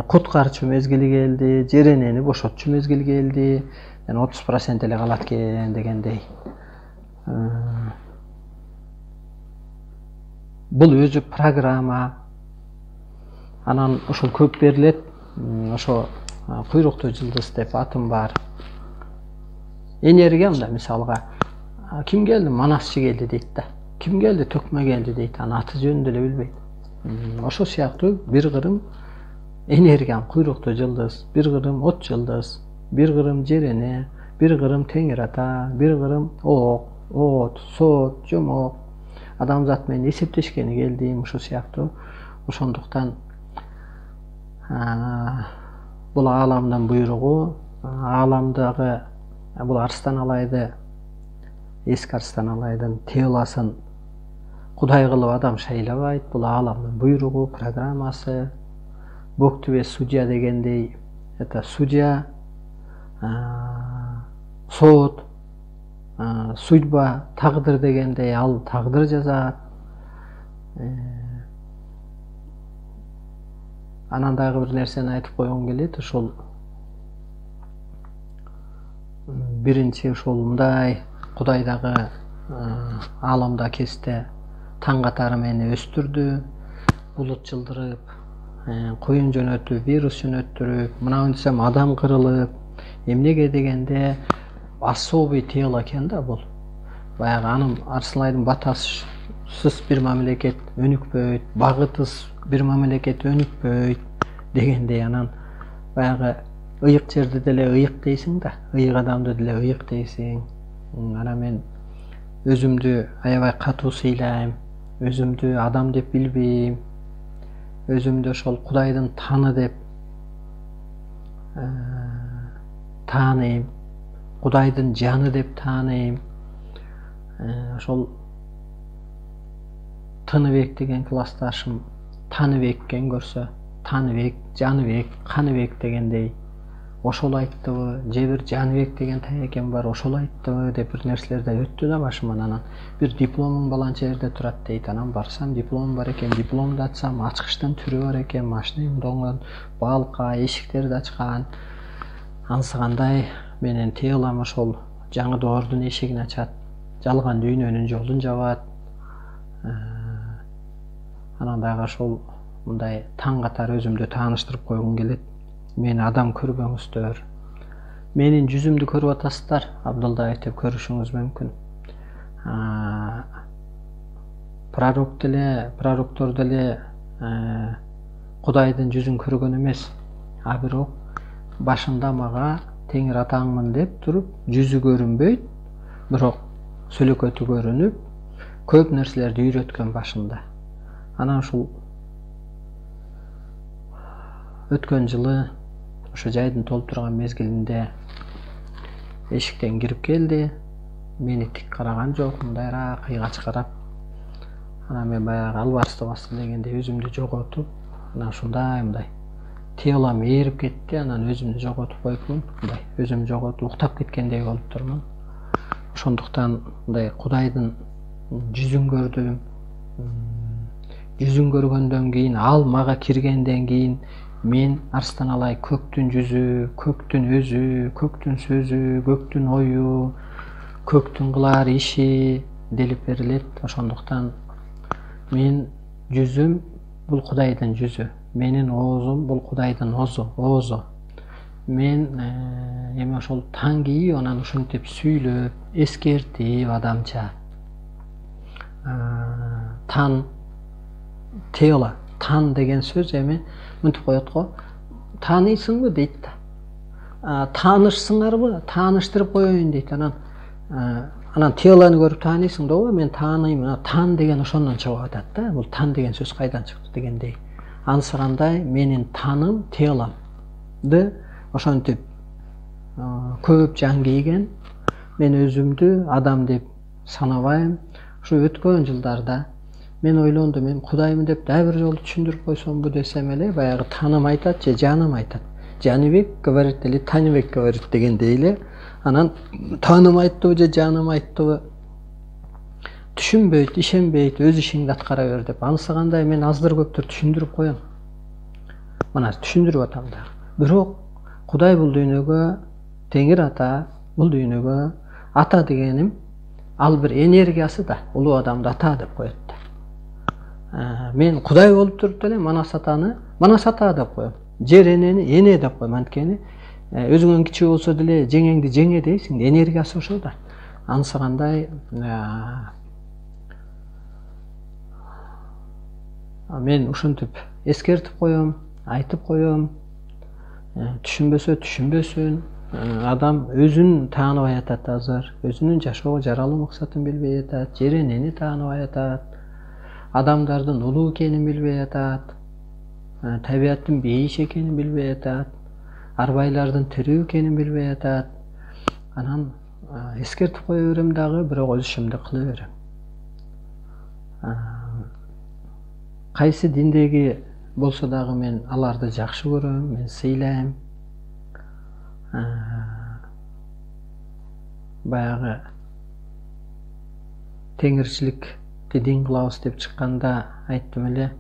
куткарчу мезгили келди, жер энени бошотчу мезгил келди. 30% эле калат экен дегендей. Бул өзү программа. Анан ошол көп берилет. Ошо куйруктуу жылдыз деп атым бар. Энергия мында мисалга ким келди? Манасчы келди дейт да. Ким келди? Төкмө келди дейт. Анын аты жөнүн деле билбейт. Ошол сыяктуу бир кырым энергия, куйруктуу жылдыз, бир кырым от жылдыз, бир кырым жер эне, бир кырым Теңир ата, бир кырым ок, от, соот, жомок. Адамзат менен эсептешкени келди, ушул сыяктуу. Ошондуктан бул ааламдын буйругу, ааламдагы бул Арстан Алайды, эски Арстан Алайдын теоласын Кудай кылып адам шайлабайт. Бул ааламдын буйругу, программасы. Бог түбе судья дегендей, это судья, соот, судьба, тагдыр дегендей, ал тагдыр жазат. Анан дагы бир нерсени айтып койгум келет. Ошол биринчи ошол мындай Кудай дагы ааламда кезде таң катары мени өстүрдү, булут жылдырып, коюн жөнөтүп, вирус жөнөттүрүп, мына десем адам кырылып, эмнеге дегенде особый тело экен да бул. Баягы анын Арсылайдын батасыз бир мамлекет өнүкпөйт, багытсыз бир мамлекет өнүкпөйт дегендей. Анан баягы ыйык жерди деле ыйык дейсиң да, ыйык адамды деле ыйык дейсиң. Анан мен өзүмдү аябай катуу сыйлайм, өзүмдү адам деп билбейм, өзүмдү ошол Кудайдын таны деп тааныйм, Кудайдын жаны деп тааныйм. Ошол Тыныбек деген классташым Таныбеккен көрсө, Таныбек, Жаныбек, Каныбек дегендей ошол айттыбы, же бир Жаныбек деген таекем бар, ошол айттыбы деп бир нерселерде өттү да башыман. Анан бир дипломум баланча жерде турат дейт. Анан барсам дипломум бар экен, дипломду ачсам ачкычтын түрү бар экен, машинем доңгон, балка, эшиктерди ачкан. Анысы кандай менен теолам ошол жаңы доордун эшигин ачат, жалган дүйнөнүн жолун жабат. Анан дагы ошол мындай таң катары өзүмдү тааныштырып койгум келет. Мени адам көрбөңүздөр. Менин жүзүмдү көрүп атасыздар, Абдулла деп көрүшүңүз мүмкүн. Пророктор деле Кудайдын жүзүн көргөн эмес. Бирок башында мага Теңир атаңмын деп туруп, жүзү көрүнбөйт, бирок сүлөкөтү көрүнүп, көп нерселерди үйрөткөн башында. Анан ушул өткөн жылы ошо жайдын толуп турган мезгилинде эшиктен кирип келди. Мени тик караган жок, мындайраак кыйгач карап, Анан мен баягы албарыстабастын дегенде өзүмдү жоготуп, анан ушундай мындай телом ээрип кетти, анан өзүмдү жоготуп коюпмун. Мындай өзүмдү жоготуп уктап кеткендей болуп турмун. Ошондуктан мындай Кудайдын жүзүн көрдүм. Жүзүн көргөндөн кийин, ал мага киргенден кийин мен Арстан Алай көктүн жүзү, көктүн өзү, көктүн сөзү, көктүн ою, көктүн кылар иши делип берилет. Ошондуктан мен жүзүм бул Кудайдын жүзү, менин оозум бул Кудайдын оозу. Мен эми ошол таң кийип, анан ушинтип сүйлөп, эскертип адамча тан теола, тан деген сөз эми мынтип коет го. Тааныйсыңбы дейт да. Таанышсыңарбы? Тааныштырып коеюн дейт. Анан теоланы көрүп тааныйсың да, ооба мен тааныйм. Тан деген ошондон чыгып атат да. Бул тан деген сөз кайдан чыкты дегендей. Анысы кандай менин таным теоламды ошентип көп жан кийген. Мен өзүмдү адам деп санабайм. Ушу өткөн жылдарда мен ойлондум, мен Кудаймын деп дагы бир жолу түшүндүрүп койсомбу десем эле, баягы таным айтат же жаным айтат. Жаныбек говорит или Таныбек говорит дегендей эле. Анан таным айттыбы же жаным айттыбы түшүнбөйт, ишенбейт, өз ишиңди аткара бер деп. Анысы кандай мен аздыр көптүр түшүндүрүп коем. Мына түшүндүрүп атам да. Бирок Кудай бул дүйнөгө, Теңир Ата бул дүйнөгө ата дегеним ал бир энергиясы да, улуу адамды ата деп коет да. Мен Кудай болуп туруп деле Манас Атаны Манас Ата деп коем. Жер энени эне деп коем. Анткени өзүңөн кичүү болсо деле жеңеңди жеңе дейсиң, энергиясы ошо да. Анысы кандай мен ушинтип эскертип коем, айтып коем. Түшүнбөсө түшүнбөсүн. Адам өзүн тааныбай атат азыр, өзүнүн жашоого жаралуу максатын билбей атат, жер энени тааныбай атат, адамдардын улуу экенин билбей атат, табияттын бейиш экенин билбей атат, арбайлардын тирүү экенин билбей атат. Анан эскертип кое берем дагы, бирок өз ишимди кыла берем. Кайсы диндеги болсо дагы мен аларды жакшы көрөм, мен сыйлайм. Баягы теңирчиликти дин кылабыз деп чыкканда айттым эле,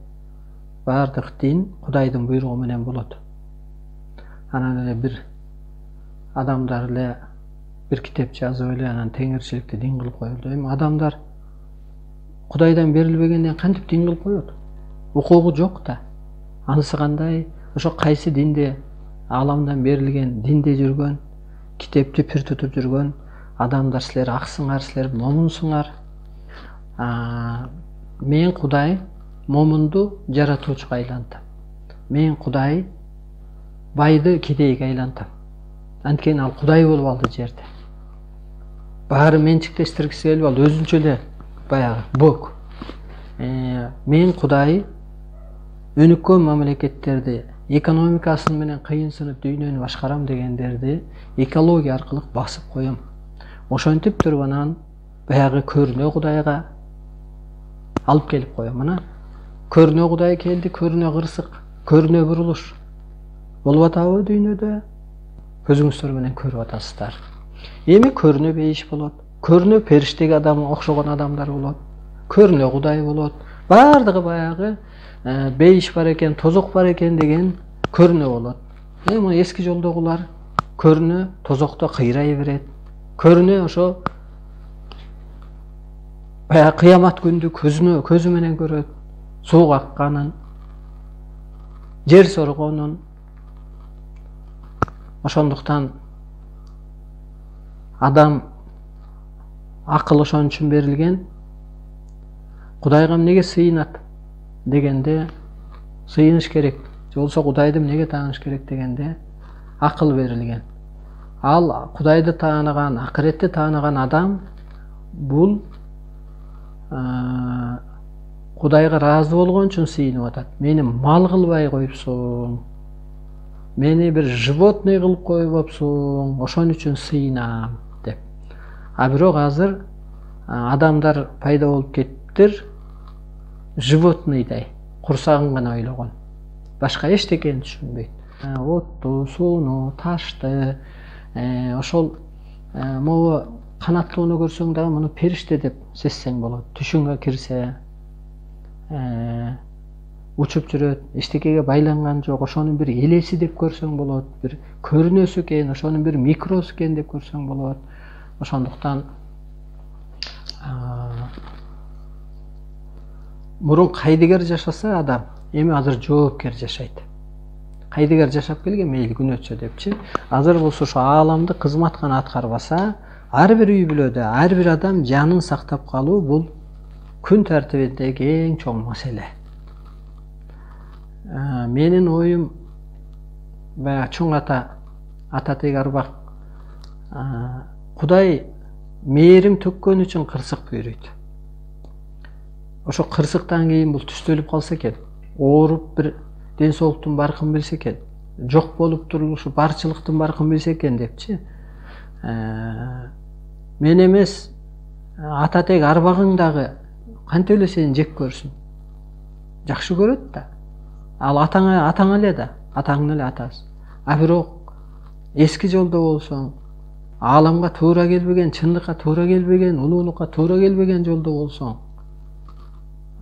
баардык дин Кудайдын буйругу менен болот. Анан эле бир адамдар эле бир китеп жазып эле анан теңирчиликти дин кылып коелу. Эми адамдар Кудайдан берилбегенден кантип дин кылып коет? Укугу жок да. Анысы кандай? Ошо кайсы динде аламдан берилген, динде жүргөн, китепти пир тутуп жүргөн адамдар, силер аксыңар, силер момунсуңар. Мен Кудай момунду жаратуучуга айлантам. Мен Кудай байды кедейге айлантам. Анткени ал Кудай болуп алды жерде. Баары менчиктештиргиси келип алды, өзүнчө эле баягы Бог. Мен Кудай өнүккөн мамлекеттерди, экономикасын менен кыйынсынып дүйнөнү башкарам дегендерди экология аркылуу басып коем. Ошентип туруп анан баягы көрүнө Кудайга алып келип коем. Мына көрүнө Кудай келди, көрүнө кырсык, көрүнө бурулуш болуп атабы дүйнөдө? Көзүңүздөр менен көрүп атасыздар. Эми көрүнө бейиш болот, көрүнө периштеге адам окшогон адамдар болот, көрүнө Кудай болот. Баардыгы баягы бейиш бар экен, тозок бар экен деген көрүнө болот. Эми эски жолдогулар көрүнө тозокто кыйрай берет. Көрүнө ошо баягы кыямат күндү көзү менен көрөт. Суук акканын, жер соргонун. Ошондуктан адам акыл ошон үчүн берилген. Кудайга эмнеге сыйынат дегенде сыйыныш керек. Же болбосо Кудайды эмнеге тааныш керек дегенде акыл берилген. Ал Кудайды тааныган, акыретти тааныган адам бул Кудайга ыраазы болгон үчүн сыйынып атат. Мени мал кылбай коюпсуң, мени бир животный кылып койбопсуң, ошон үчүн сыйынам деп. Бирок азыр адамдар пайда болуп кеттир. животныйдай курсагын гана ойлогон, башка эчтекени түшүнбөйт. Отту, сууну, ташты, ошол могу канаттууну көрсөң дагы муну периште деп сезсең болот. Түшүнгө кирсе, учуп жүрөт, эчтекеге байланган жок, ошонун бир элеси деп көрсөң болот, бир көрүнөсү экен, ошонун бир микросу экен деп көрсөң болот. Ошондуктан мурун кайдыгер жашаса адам, эми азыр жоопкер жашайт. Кайдыгер жашап келген мейли күн өтсө депчи, азыр болсо ошо ааламды кызмат гана аткарбаса, ар бир үй бүлөдө, ар бир адам жанын сактап калуу бул күн тартибиндеги эң чоң маселе. Менин оюм баягы чоң ататек арбак, Кудай мээрим төккөн үчүн кырсык буйруйт. Ошо кырсыктан кийин бул түстөлүп калса экен, ооруп бир ден соолуктун баркын билсе экен, жок болуп турулушу барчылыктын баркын билсе экен депчи. Мен эмес, ататек арбагың дагы кантип эле сени жек көрсүн. Жакшы көрөт да. Ал атаң эле да, атаңдын эле атасы. А бирок эски жолдо болсоң, ааламга туура келбеген, чындыкка туура келбеген, улуулукка туура келбеген жолдо болсоң,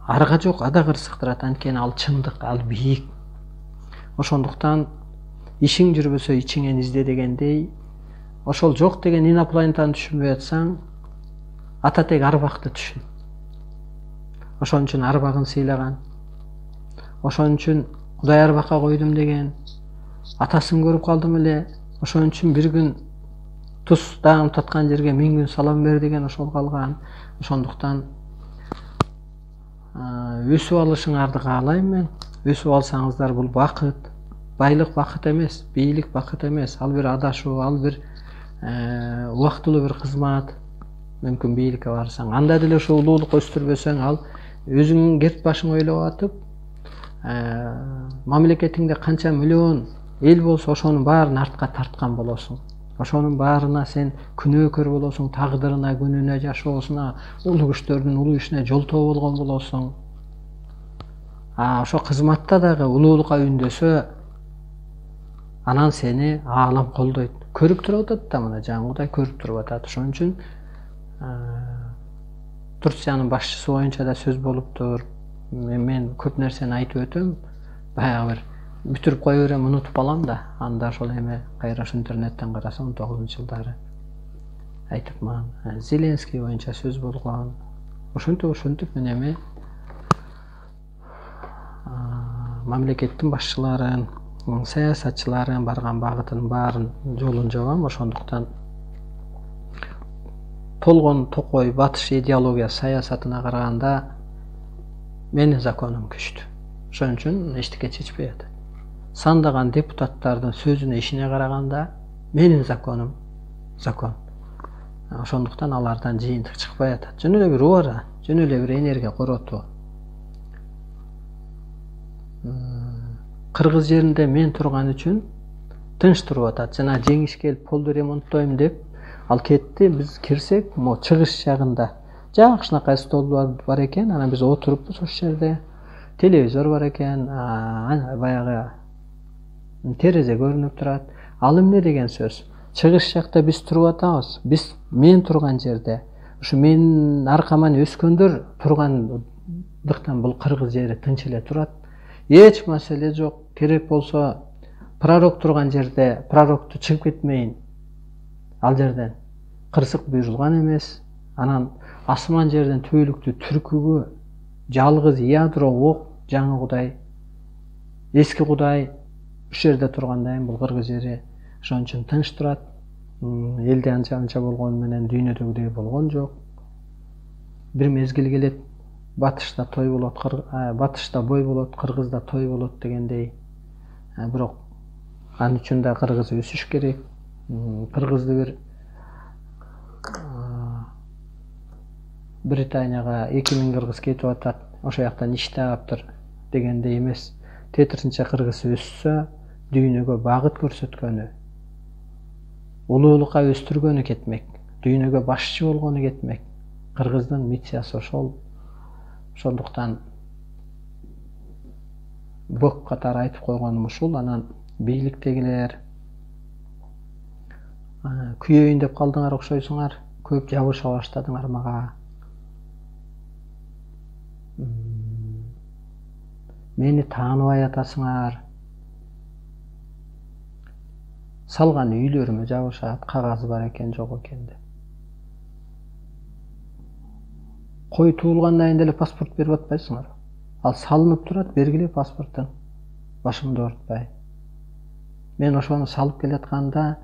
арга жок, ада кырсыктырат. Анткени ал чындык, ал бийик. Ошондуктан ишиң жүрбөсө ичиңен изде дегендей, ошол жок деген инопланетаны түшүнбөй атсаң, ататек арбакты түшүн. Ошон үчүн арбагын сыйлаган, ошон үчүн Кудай арбакка койдум деген, атасын көрүп калдым эле, ошон үчүн бир күн туз дагым таткан жерге 1000 күн салам бер деген ошол калган. Ошондуктан өсүп алышыңарды каалайм мен. Өсүп алсаңыздар, бул бакыт, байлык бакыт эмес, бийлик бакыт эмес. Ал бир адашуу, ал бир убактылуу бир кызмат. Мүмкүн бийликке барсаң, анда деле ошо улуулук өстүрбөсөң, ал өзүңүн керт башың ойлоп атып, мамлекетиңде канча миллион эл болсо ошонун баарын артка тарткан болосуң. Ошонун баарына сен күнөөкөр болосуң, тагдырына, күнүнө, жашоосуна, улуу күчтөрдүн улуу ишине жолтоо болгон болосуң. Ошо кызматта дагы улуулукка үндөсө, анан сени аалам колдойт. Көрүп туруп атат да, мына Жан Кудай көрүп туруп атат. Ошон үчүн Турциянын башчысы боюнча да сөз болуптур. Мен көп нерсени айтып өтөм. Баягы бир бүтүрүп кое берем, унутуп калам да. Анда ошол эме кайра интернеттен карасам 19-жылдары айтыпман. Зеленский боюнча сөз болгон. Ошентип мен эми мамлекеттин башчыларын, саясатчыларын барган багытын баарын жолун жабам. Ошондуктан толгон токой батыш идеология саясатына караганда менин законум күчтүү. Ошон үчүн эчтеке чечпей атат. Сандаган депутаттардын сөзүнө, ишине караганда менин законум закон. Ошондуктан алардан жыйынтык чыкпай атат. Жөн эле бир убара, жөн эле бир энергия коротуу. Кыргыз жеринде мен турган үчүн тынч туруп атат. Жана жеңиш келип полду ремонттойм деп ал кетти. Биз кирсек, чыгыш жагында жакшынакай стол бар экен. Анан биз отурупбуз ошол жерде. Телевизор бар экен, баягы терезе көрүнүп турат. Ал эмне деген сөз? Чыгыш жакта биз туруп атабыз. Биз мен турган жерде, ушу менин аркаман өскөндөр тургандыктан бул кыргыз жери тынч эле турат. Эч маселе жок. Керек болсо пророк турган жерде пророкту чыгып кетмейин. Ал жерден кырсык буйрулган эмес. Анан асман жерден түбөлүктүү түркүгү жалгыз ядро ок жаңы Кудай, эски Кудай ушул жерде тургандайын бул кыргыз жери ошон үчүн тынч турат. Элде анча болгону менен дүйнөдөгүдөй болгон жок. Бир мезгил келет, батышта той болот, батышта бой болот, кыргызда той болот дегендей. Бирок ал үчүн да кыргыз өсүш керек. Кыргызды бир Британияга 2000 кыргыз кетип атат, ошол жактан иш таптыр дегендей эмес. Тетиринче кыргыз өссө, дүйнөгө багыт көрсөткөнү, улуулукка өстүргөнү кетмек, дүйнөгө башчы болгону кетмек. Кыргыздын миссиясы ошол. Ошондуктан бөк катары айтып койгонум ушул. Анан бийликтегилер күйөйүн деп калдыңар окшойсуңар, көп жабыша баштадыңар мага. Мени тааныбай атасыңар. Салган үйлөрүмө жабышат, кагазы бар экен, жок экен деп. Кой туулгандан деле паспорт берип атпайсыңар. Ал салынып турат, бергиле паспорттун. Башымды оорутпай. Мен ошону салып келатканда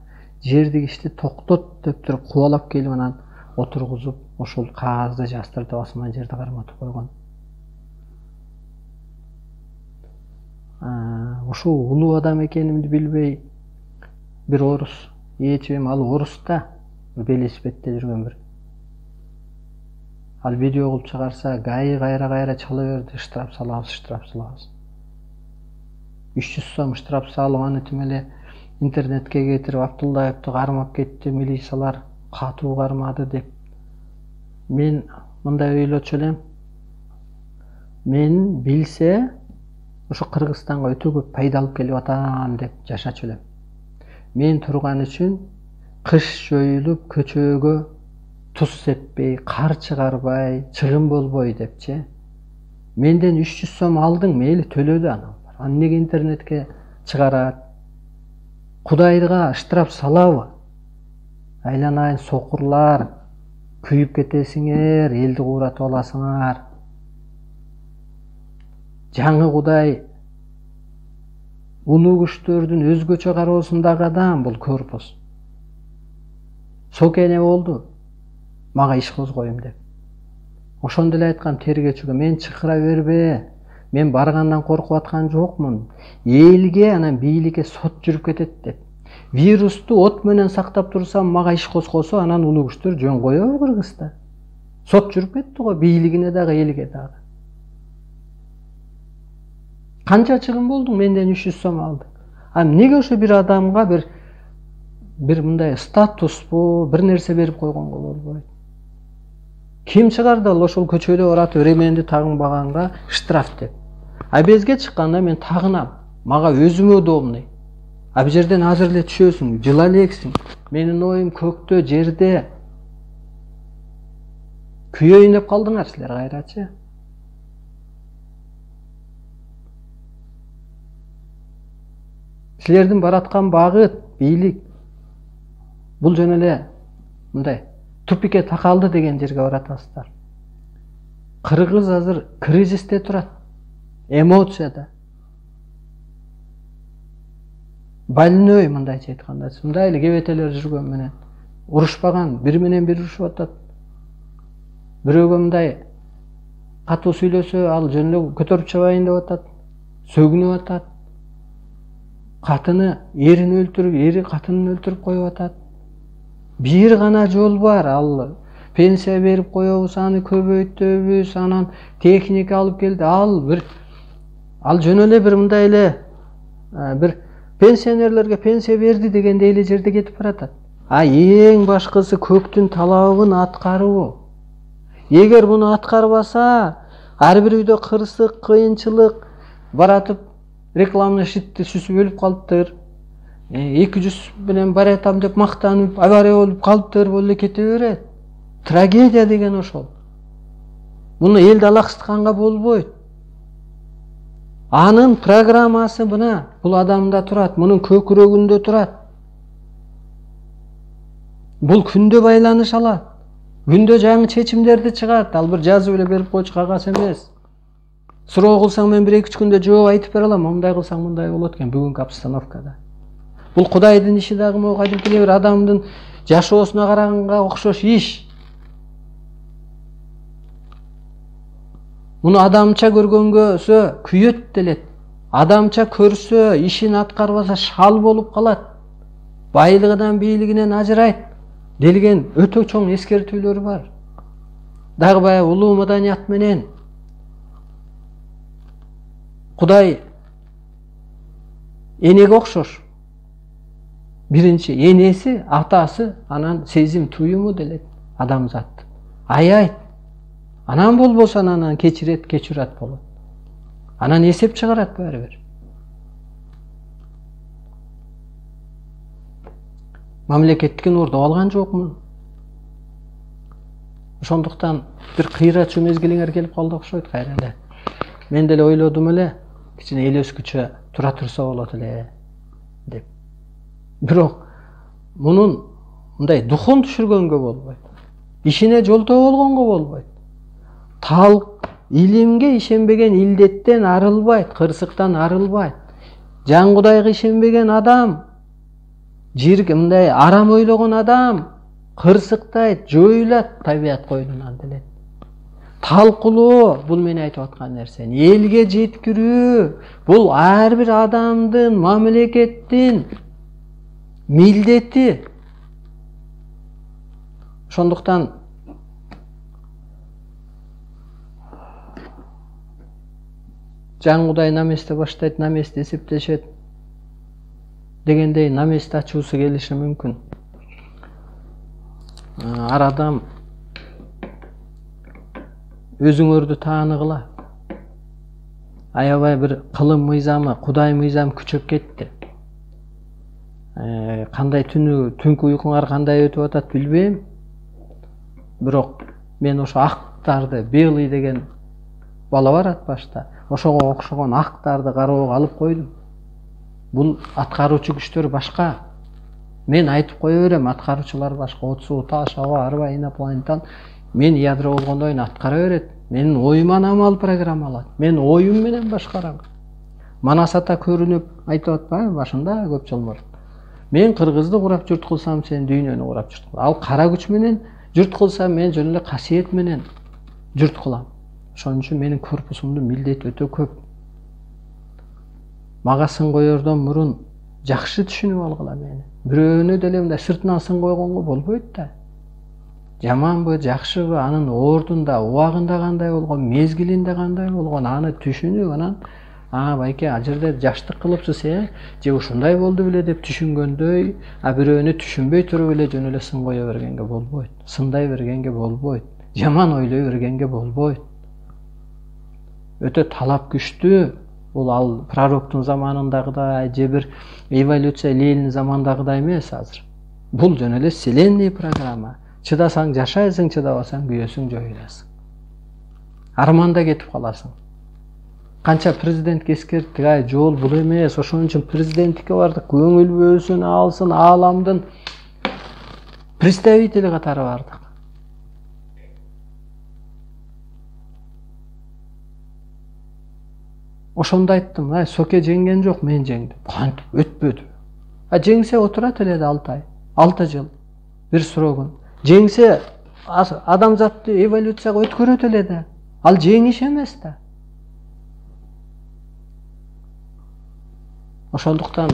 жердик ишти токтот деп туруп кубалап келип анан отургузуп, ошол кагазды жастыртып асман жерди карматып койгон. Ушул улуу адам экенимди билбей бир орус ээчибем, ал орус да, велосипедде жүргөн бир. Ал видео кылып чыгарса, гаи кайра чала берди, штраф салабыз. 300 сом штраф салып, аны тим эле интернетке кетирип, Абдуллаевди кармап кетти, милициялар катуу кармады деп. Мен мындай ойлочу элем. Мен билсе, ошо Кыргызстанга өтө көп пайда алып келип атам деп жашачу элем. Мен турган үчүн кыш жоюлуп, көчөгө туз сеппей, кар чыгарбай, чыгым болбой депчи. Менден 300 сом алдың, мейли төлөдү анан. Аны неге интернетке чыгарат? Кудайга штраф салабы? Айланайын сокурлар, күйүп кетесиңер, элди кууратып аласыңар. Жаңы Кудай улуу күчтөрдүн өзгөчө кароосундагы адам бул корпус. Сокене болду. Мага иш козгоюм деп. Ошондо эле айткам тергөөчүгө, мен чакыра бербе. Мен баргандан коркуп аткан жокмун. Элге анан бийликке сот жүрүп кетет деп. Вирусту от менен сактап турсам, мага иш козгосо, анан улуу күчтөр жөн коёбу Кыргызда? Сот жүрүп кетти го, бийлигине дагы, элге дагы. Канча чыгым болдуң, менден 300 сом алдың. Неге ошо бир адамга бир мындай статуспу, бир нерсе берип койгонго болбойт? Ким чыгарды ошол көчөдө оратып ременди тагынбаганга штраф деп. Безге чыкканда мен тагынам. Мага өзүмө удобный. Бул жерден азыр эле түшөсүң, жыла элексиң. Менин оюм көктө, жерде. Күйөйүн деп калдыңар силер кайрачы. Силердин бараткан багыт, бийлик бул жөн эле мындай тупикке такалды деген жерге баратасыздар. Кыргыз азыр кризисте турат, эмоцияда. Больной мындайча айтканда, мындай эле кебетелер жүргөн менен урушпаган, бири менен бири урушуп атат. Бирөөгө мындай катуу сүйлөсө, ал жөн эле көтөрүп чабайын деп атат, сөгүнүп атат. Катыны эрин өлтүрүп, ери катынын өлтүрүп коюп атат. Бир гана жол бар, ал пенсия берип коебуз, аны көбөйтөбүз, анан техника алып келди. Ал жөн эле бир мындай эле бир пенсионерлерге пенсия берди дегенде эле жерде кетип баратат. Эң башкысы көктүн талабын аткаруу. Эгер муну аткарбаса, ар бир үйдө кырсык, кыйынчылык баратып, рекламный щитти сүзүп өлүп калыптыр. 200 менен баратам деп мактанып, авария болуп калыптыр, болуп кете берет. Трагедия деген ошол. Муну элди алаксытканга болбойт. Анын программасы мына бул адамда турат, мунун көкүрөгүндө турат. Бул күндө байланыш алат. Күндө жаңы чечимдерди чыгарат. Ал бир жазып эле берип койчу кагаз эмес. Суроо кылсаң мен 1-2 күндө жооп айтып бере алам. Мындай кылсаң мындай болот экен бүгүнкү обстановкада. Бул Кудайдын иши дагы могу кадимки бир адамдын жашоосуна караганга окшош иш. Муну адамча көргөнгөсө күйөт делет. Адамча көрсө, ишин аткарбаса шал болуп калат. Байлыгынан, бийлигинен ажырайт делген өтө чоң эскертүүлөр бар. Дагы баягы улуу маданият менен Кудай энеге окшош. Биринчи энеси, атасы, анан сезим туюму делет адамзат. Аябайт. Анан болбосо анан кечирет, кечүрат болот. Анан эсеп чыгарат баары бир. Мамлекеттикин уурдап алган жокмун. Ошондуктан бир кыйратчу мезгилиңер келип калды окшойт кайра эле. Мен деле ойлодум эле, кичине эл өскүчө тура турса болот эле деп. Бирок мунун мындай духун түшүргөнгө болбойт. Ишине жолтоо болгонго болбойт. Илимге ишенбеген илдеттен арылбайт, кырсыктан арылбайт. Жан Кудайга ишенбеген адам, жерге мындай арам ойлогон адам кырсыктайт, жоюлат, табият койнунан делет. Талкулоо бул мен айтып аткан нерсе. Элге жеткирүү бул ар бир адамдын, мамлекеттин милдети. Ошондуктан Жан Кудай наместе баштайт, наместе эсептешет дегендей наместе ачуусу келиши мүмкүн. Ар адам өзүңөрдү тааныгыла. Аябай бир кылым мыйзамы, Кудай мыйзамы күчөп кетти. Кандай түнкү уйкуңар кандай өтүп атат билбейм. Бирок мен ошо актарды, белый деген бала бар ат башта. Ошого окшогон актарды кароого алып койдум. Бул аткаруучу күчтөр башка. Мен айтып кое берем, аткаруучулар башка. Отсу, Ташава, Арба, Инопланетан. Мен ядро болгондо аткара берет. Менин оюман амал программалат. Мен оюм менен башкарам. Манас ата көрүнүп айтып атпайбы башында көп жыл мурун. Мен кыргызды курап журт кылсам, сен дүйнөнү курап журт кыл. Ал кара күч менен журт кылсам, мен жөн эле касиет менен журт кылам. Ошон үчүн менин корпусумдун милдети өтө көп. Мага сын коердон мурун жакшы түшүнүп алгыла мени. Бирөөнү деле мындай сыртынан сын койгонго болбойт да. Жаманбы, жакшыбы, анын ордунда, убагында кандай болгон, мезгилинде кандай болгон, аны түшүнүп, анан байке ал жерде жаштык кылыпсыз, же ушундай болду беле деп түшүнгөндөй, бирөөнү түшүнбөй туруп эле жөн эле сын кое бергенге болбойт. Сындай бергенге болбойт. Жаман ойлой бергенге болбойт. Өтө талап күчтүү. Бул ал пророктун заманындагыдай, же бир эволюция Ленин замандагыдай эмес азыр. Бул жөн эле вселенный программа. Чыдасаң жашайсың, чыдабасаң күйөсүң, жоюласың. Арманда кетип каласың. Канча президент эскерттик, жол бул эмес, ошон үчүн президенттикке бардык, көңүл бөлсүн, алсын, ааламдын представители катары бардык. Ошондо айттым, Соке жеңген жок, мен жеңдим. Кантип өтпөдү. Жеңсе отурат эле 6 ай, 6 жыл, бир срогун. Жеңсе адамзатты эволюцияга өткөрөт эле да. Ал жеңиш эмес да. Ошондуктан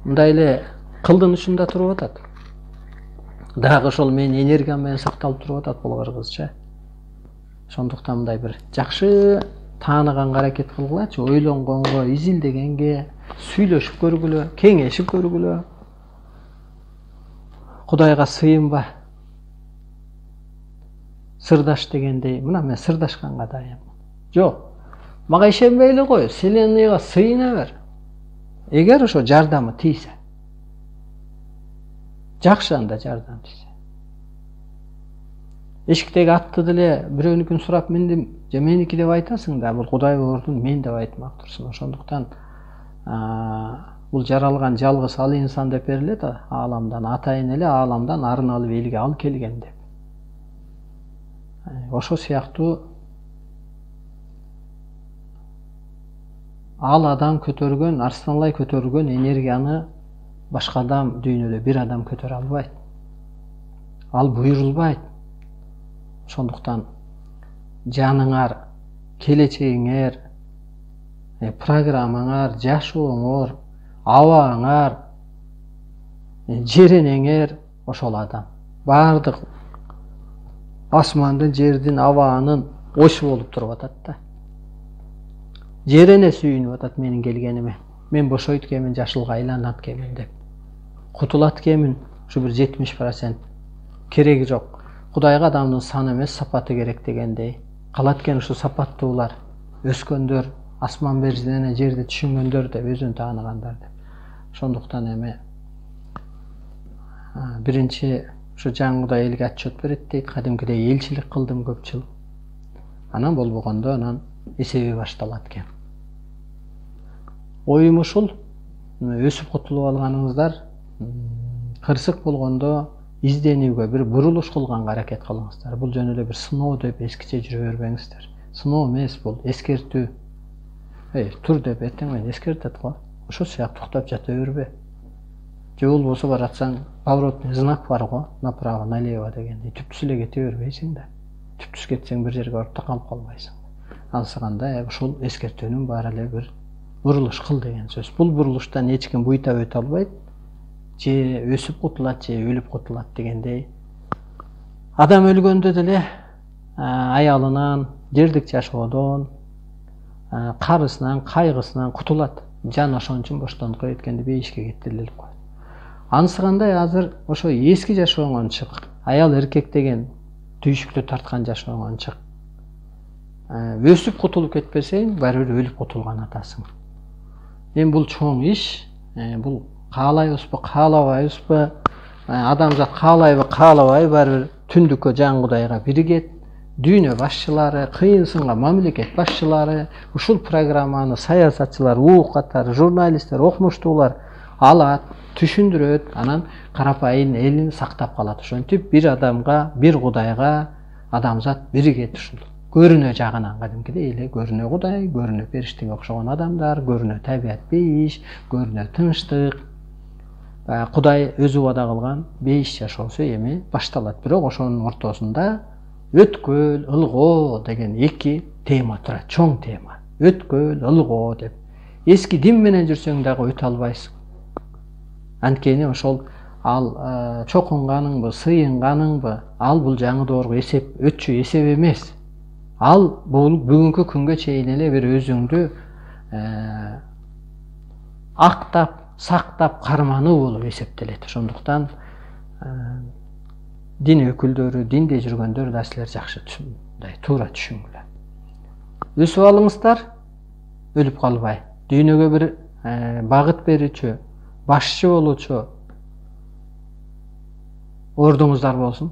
мындай эле кылдынышында туруп атат. Дагы ошол менин энергиям менен сакталып туруп атат бул кыргызча. Ошондуктан мындай бир жакшы тааныганга аракет кылгылачы, ойлонгонго, изилдегенге, сүйлөшүп көргүлө, кеңешип көргүлө. Кудайга сыйынба. Сырдаш дегендей, мына мен сырдашканга дайынмын. Жок, мага ишенбей эле кой, вселенныйга сыйына бер. Эгер ошо жардамы тийсе. Жакшы анда жардам тийсе. Эшиктеги атты деле бирөөнүкүн сурап мендим, же меники деп айтасың да, бул Кудай ордун мен деп айтмак турсун. Ошондуктан бул жаралган жалгыз ал инсан деп берилет ааламдан, атайын эле ааламдан арын алып элге ал келген деп. Ошо сыяктуу ал адам көтөргөн, арстанлай көтөргөн энергияны башка адам дүйнөдө бир адам көтөрө албайт. Ал буйрулбайт. Ошондуктан жаныңар, келечегиңер, программаңар, жашооңор, абаңар, жеренеңер ошол адам. Бардык асмандын, жердин, абаанын ошу болуп туруп атат да. Жерене сүйүнүп атат менин келгениме. Мен бошойт экенмин, жашылга айланат экенмин деп. Кутулат экенмин, ушу бир 70%. Кереги жок. Кудайга адамдын саны эмес, сапаты керек дегендей. Калат экен ушу сапаттуулар, өскөндөр, асман берден жерди түшүнгөндөр деп өзүн тааныгандар деп. Ошондуктан эми биринчи ушу жаңы Кудай элге отчет берет дейт, кадимкидей элчилик кылдым көп жыл. Анан болбогондо анан эсеби башталат экен. Оюм ушул, өсүп кутулуп алганыңыздар кырсык болгондо изденүүгө, бир бурулуш кылганга аракет кылыңыздар. Бул жөн эле бир сыноо деп эскиче жүрө бербеңиздер. Сыноо эмес, бул эскертүү. Тур деп эртең менен эскертет го. Ошол сыяктуу туктап жата бербе. Же болбосо баратсаң, поворотный знак бар го, направо, налево деген. Түптүс эле кете бербейсиң да. Түптүс кетсең бир жерге барып такалып калбайсың. Алсаганда ушул эскертүүнүн баары эле бир бурулуш кыл деген сөз. Бул бурулуштан эч ким буйта өтө албайт. Же өсүп кутулат, же өлүп кутулат дегендей. Адам өлгөндө деле аялынан, жердик жашоодон, карысынан, кайгысынан кутулат. Жан ошон үчүн боштондукка жеткенде бейишке кеттирилип коет. Ансыгандай азыр ошо эски жашооңон чык. Аял эркек деген түйшүктү тарткан жашооңон чык. Өсүп кутулуп кетпесең, баары бир өлүп кутулган атасың. Эми бул чоң иш, бул каалайбызбы, каалабайбызбы, адамзат каалайбы, каалабайбы, баары бир түндүккө жаңы Кудайга биригет. Дүйнө башчылары, кыйын сынга мамлекет башчылары, ушул программаны саясатчылар, укуктар, журналисттер, окумуштуулар алат, түшүндүрөт, анан карапайым элин сактап калат. Ошентип бир адамга, бир Кудайга адамзат биригет ушул. Көрүнө жагынан кадимкидей эле көрүнө Кудай, көрүнө периштеге окшогон адамдар, көрүнө табият бейиш, көрүнө тынчтык. Кудай өзү убада кылган бейиш жашоосу эми башталат. Бирок ошонун ортосунда өткөл, ылгоо деген эки тема турат, чоң тема. Өткөл, ылгоо деп. Эски дин менен жүрсөң дагы өтө албайсың. Анткени ошол ал чокунганыңбы, сыйынганыңбы, ал бул жаңы доорго эсеп, өтчү эсеп эмес. Ал бул бүгүнкү күнгө чейин эле бир өзүңдү актап, сактап кармануу болуп эсептелет. Ошондуктан дин өкүлдөрү, динде жүргөндөр да силер жакшы туура түшүнгүлөр. Өсүп алыңыздар, өлүп калбай. Дүйнөгө бир багыт берүүчү, башчы болуучу ордуңуздар болсун.